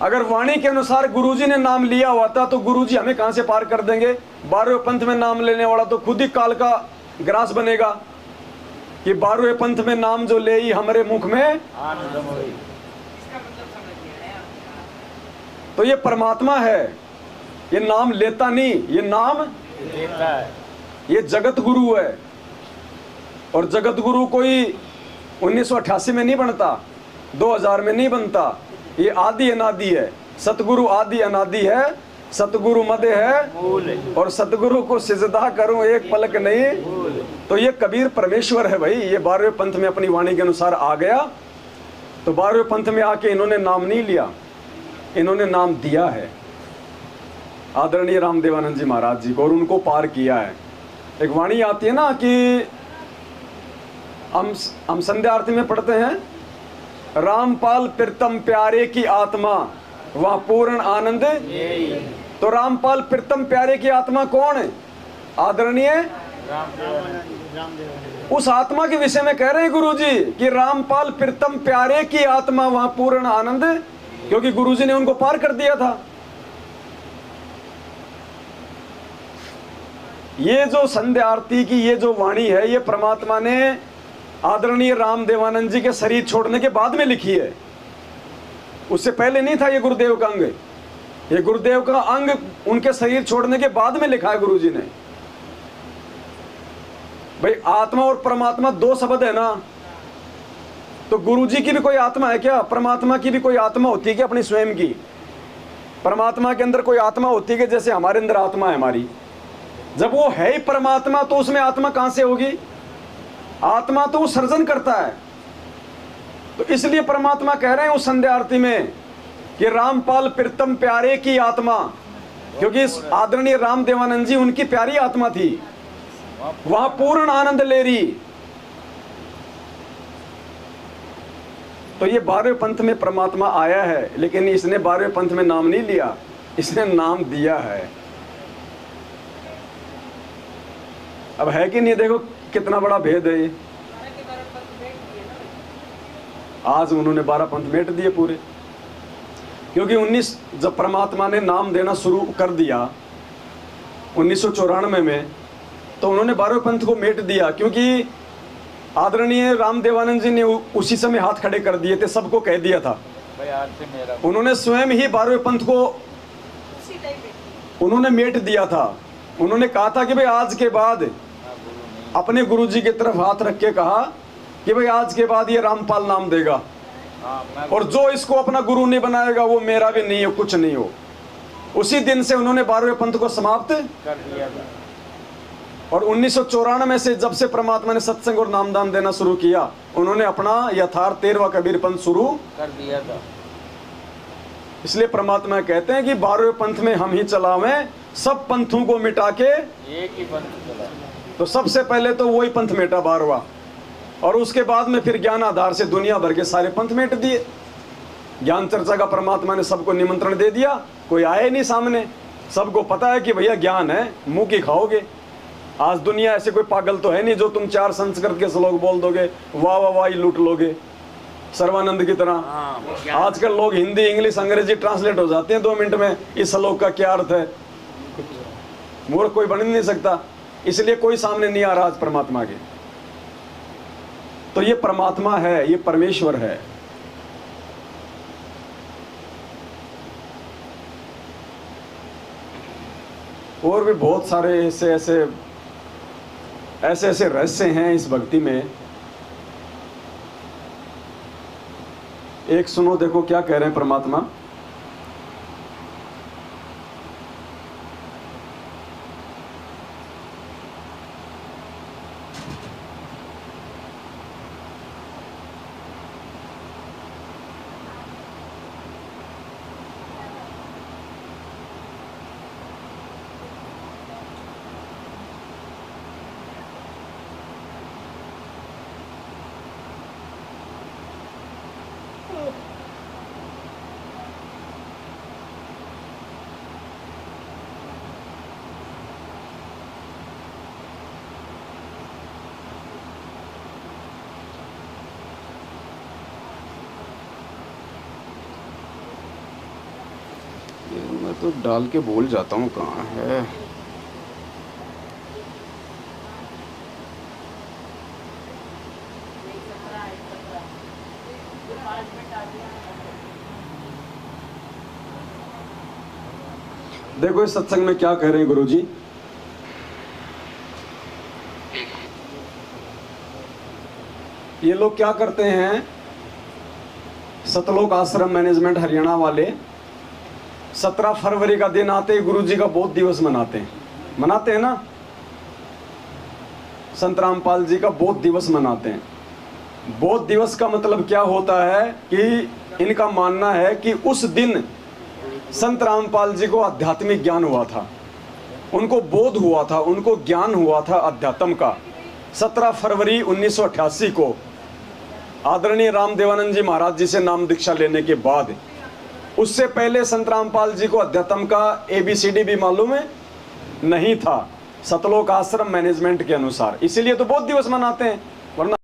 अगर वाणी के अनुसार गुरुजी ने नाम लिया हुआ था तो गुरुजी हमें कहां से पार कर देंगे? 12वें पंथ में नाम लेने वाला तो खुद ही काल का ग्रास बनेगा कि 12वें पंथ में नाम जो ले ही हमारे मुख में। तो ये परमात्मा है, ये नाम लेता नहीं, ये नाम देता है। ये जगत गुरु है। और जगत गुरु कोई 1988 में नहीं बनता, 2000 में नहीं बनता, ये आदि अनादि है। सतगुरु आदि अनादि है, सतगुरु मध्य है और सतगुरु को सिजदा करूं एक पलक नहीं। तो ये कबीर परमेश्वर है भाई। ये 12वें पंथ में अपनी वाणी के अनुसार आ गया, तो 12वें पंथ में आके इन्होंने नाम नहीं लिया, इन्होंने नाम दिया है आदरणीय रामदेवानंद जी महाराज जी को, और उनको पार किया है। एक वाणी आती है ना कि हम संध्या आरती में पढ़ते हैं, रामपाल प्रीतम प्यारे की आत्मा वह पूर्ण आनंद। तो रामपाल प्रीतम प्यारे की आत्मा कौन है? आदरणीय उस आत्मा के विषय में कह रहे हैं गुरुजी कि रामपाल प्रीतम प्यारे की आत्मा वह पूर्ण आनंद, क्योंकि गुरुजी ने उनको पार कर दिया था। ये जो संध्या आरती की ये जो वाणी है, ये परमात्मा ने आदरणीय रामदेवानंद जी के शरीर छोड़ने के बाद में लिखी है, उससे पहले नहीं था ये गुरुदेव का अंग। ये गुरुदेव का अंग उनके शरीर छोड़ने के बाद में लिखा है गुरुजी ने। भाई आत्मा और परमात्मा दो शब्द है ना, तो गुरुजी की भी कोई आत्मा है क्या? परमात्मा की भी कोई आत्मा होती है क्या अपनी स्वयं की? परमात्मा के अंदर कोई आत्मा होती है कि जैसे हमारे अंदर आत्मा है हमारी? जब वो है ही परमात्मा तो उसमें आत्मा कहां से होगी? आत्मा तो वो सर्जन करता है। तो इसलिए परमात्मा कह रहे हैं उस संध्या आरती में कि रामपाल प्रीतम प्यारे की आत्मा, क्योंकि आदरणीय रामदेवानंद जी उनकी प्यारी आत्मा थी, वहां पूर्ण आनंद ले रही। तो ये 12वें पंथ में परमात्मा आया है, लेकिन इसने 12वें पंथ में नाम नहीं लिया, इसने नाम दिया है। अब है कि नहीं? देखो कितना बड़ा भेद है ये। आज उन्होंने 12 पंथ मेट दिए पूरे, क्योंकि 19 जब परमात्मा ने नाम देना शुरू कर दिया 1994 में, तो उन्होंने 12वें पंथ को मेट दिया, क्योंकि आदरणीय रामदेवानंद जी ने उसी समय हाथ खड़े कर दिए थे, सबको कह दिया था। उन्होंने स्वयं ही 12वें पंथ को उन्होंने मेट दिया था। उन्होंने कहा था कि भाई आज के बाद, अपने गुरुजी की तरफ हाथ रख के कहा कि भाई आज के बाद ये रामपाल नाम देगा, और जो इसको अपना गुरु नहीं बनाएगा वो मेरा भी नहीं हो, कुछ नहीं हो। उसी दिन से उन्होंने 12वें पंथ को समाप्त कर दिया था। और 1994 से जब से परमात्मा ने सत्संग और नामदान देना शुरू किया, उन्होंने अपना यथार्थ 13वां कबीर पंथ शुरू कर दिया था। इसलिए परमात्मा कहते हैं कि 12वें पंथ में हम ही चलावें, सब पंथों को मिटा के एक ही पंथ चला। तो सबसे पहले तो वही पंथ मिटा 12वां, और उसके बाद में फिर ज्ञान आधार से दुनिया भर के सारे पंथ मिट दिए। ज्ञान चर्चा का परमात्मा ने सबको निमंत्रण दे दिया, कोई आए नहीं सामने, सबको पता है कि भैया ज्ञान है, मुंह की खाओगे। आज दुनिया ऐसे कोई पागल तो है नहीं जो तुम 4 संस्कृत के श्लोक बोल दोगे, वाह वाह वाह लूट लोगे सर्वानंद की तरह। आजकल लोग हिंदी इंग्लिश अंग्रेजी ट्रांसलेट हो जाते हैं 2 मिनट में, इस श्लोक का क्या अर्थ है, मूर्ख कोई बन नहीं सकता। इसलिए कोई सामने नहीं आ रहा आज परमात्मा के। तो ये परमात्मा है, ये परमेश्वर है। और भी बहुत सारे ऐसे रहस्य हैं इस भक्ति में। एक सुनो, देखो क्या कह रहे हैं परमात्मा। मैं तो डाल के भूल जाता हूँ कहाँ है। देखो इस सत्संग में क्या कह रहे हैं गुरुजी। ये लोग क्या करते हैं, सतलोक आश्रम मैनेजमेंट हरियाणा वाले 17 फरवरी का दिन आते ही गुरुजी का बोध दिवस मनाते हैं ना, संत रामपाल जी का बोध दिवस मनाते हैं। बोध दिवस का मतलब क्या होता है कि इनका मानना है कि उस दिन संत रामपाल जी को आध्यात्मिक ज्ञान हुआ था, उनको बोध हुआ था, उनको ज्ञान हुआ था अध्यात्म का। 17 फरवरी 1988 को आदरणीय रामदेवानंद जी महाराज जी से नाम दीक्षा लेने के बाद, उससे पहले संत रामपाल जी को अध्यात्म का ABCD भी मालूम है नहीं था, सतलोक आश्रम मैनेजमेंट के अनुसार। इसीलिए तो बोध दिवस मनाते हैं, वरना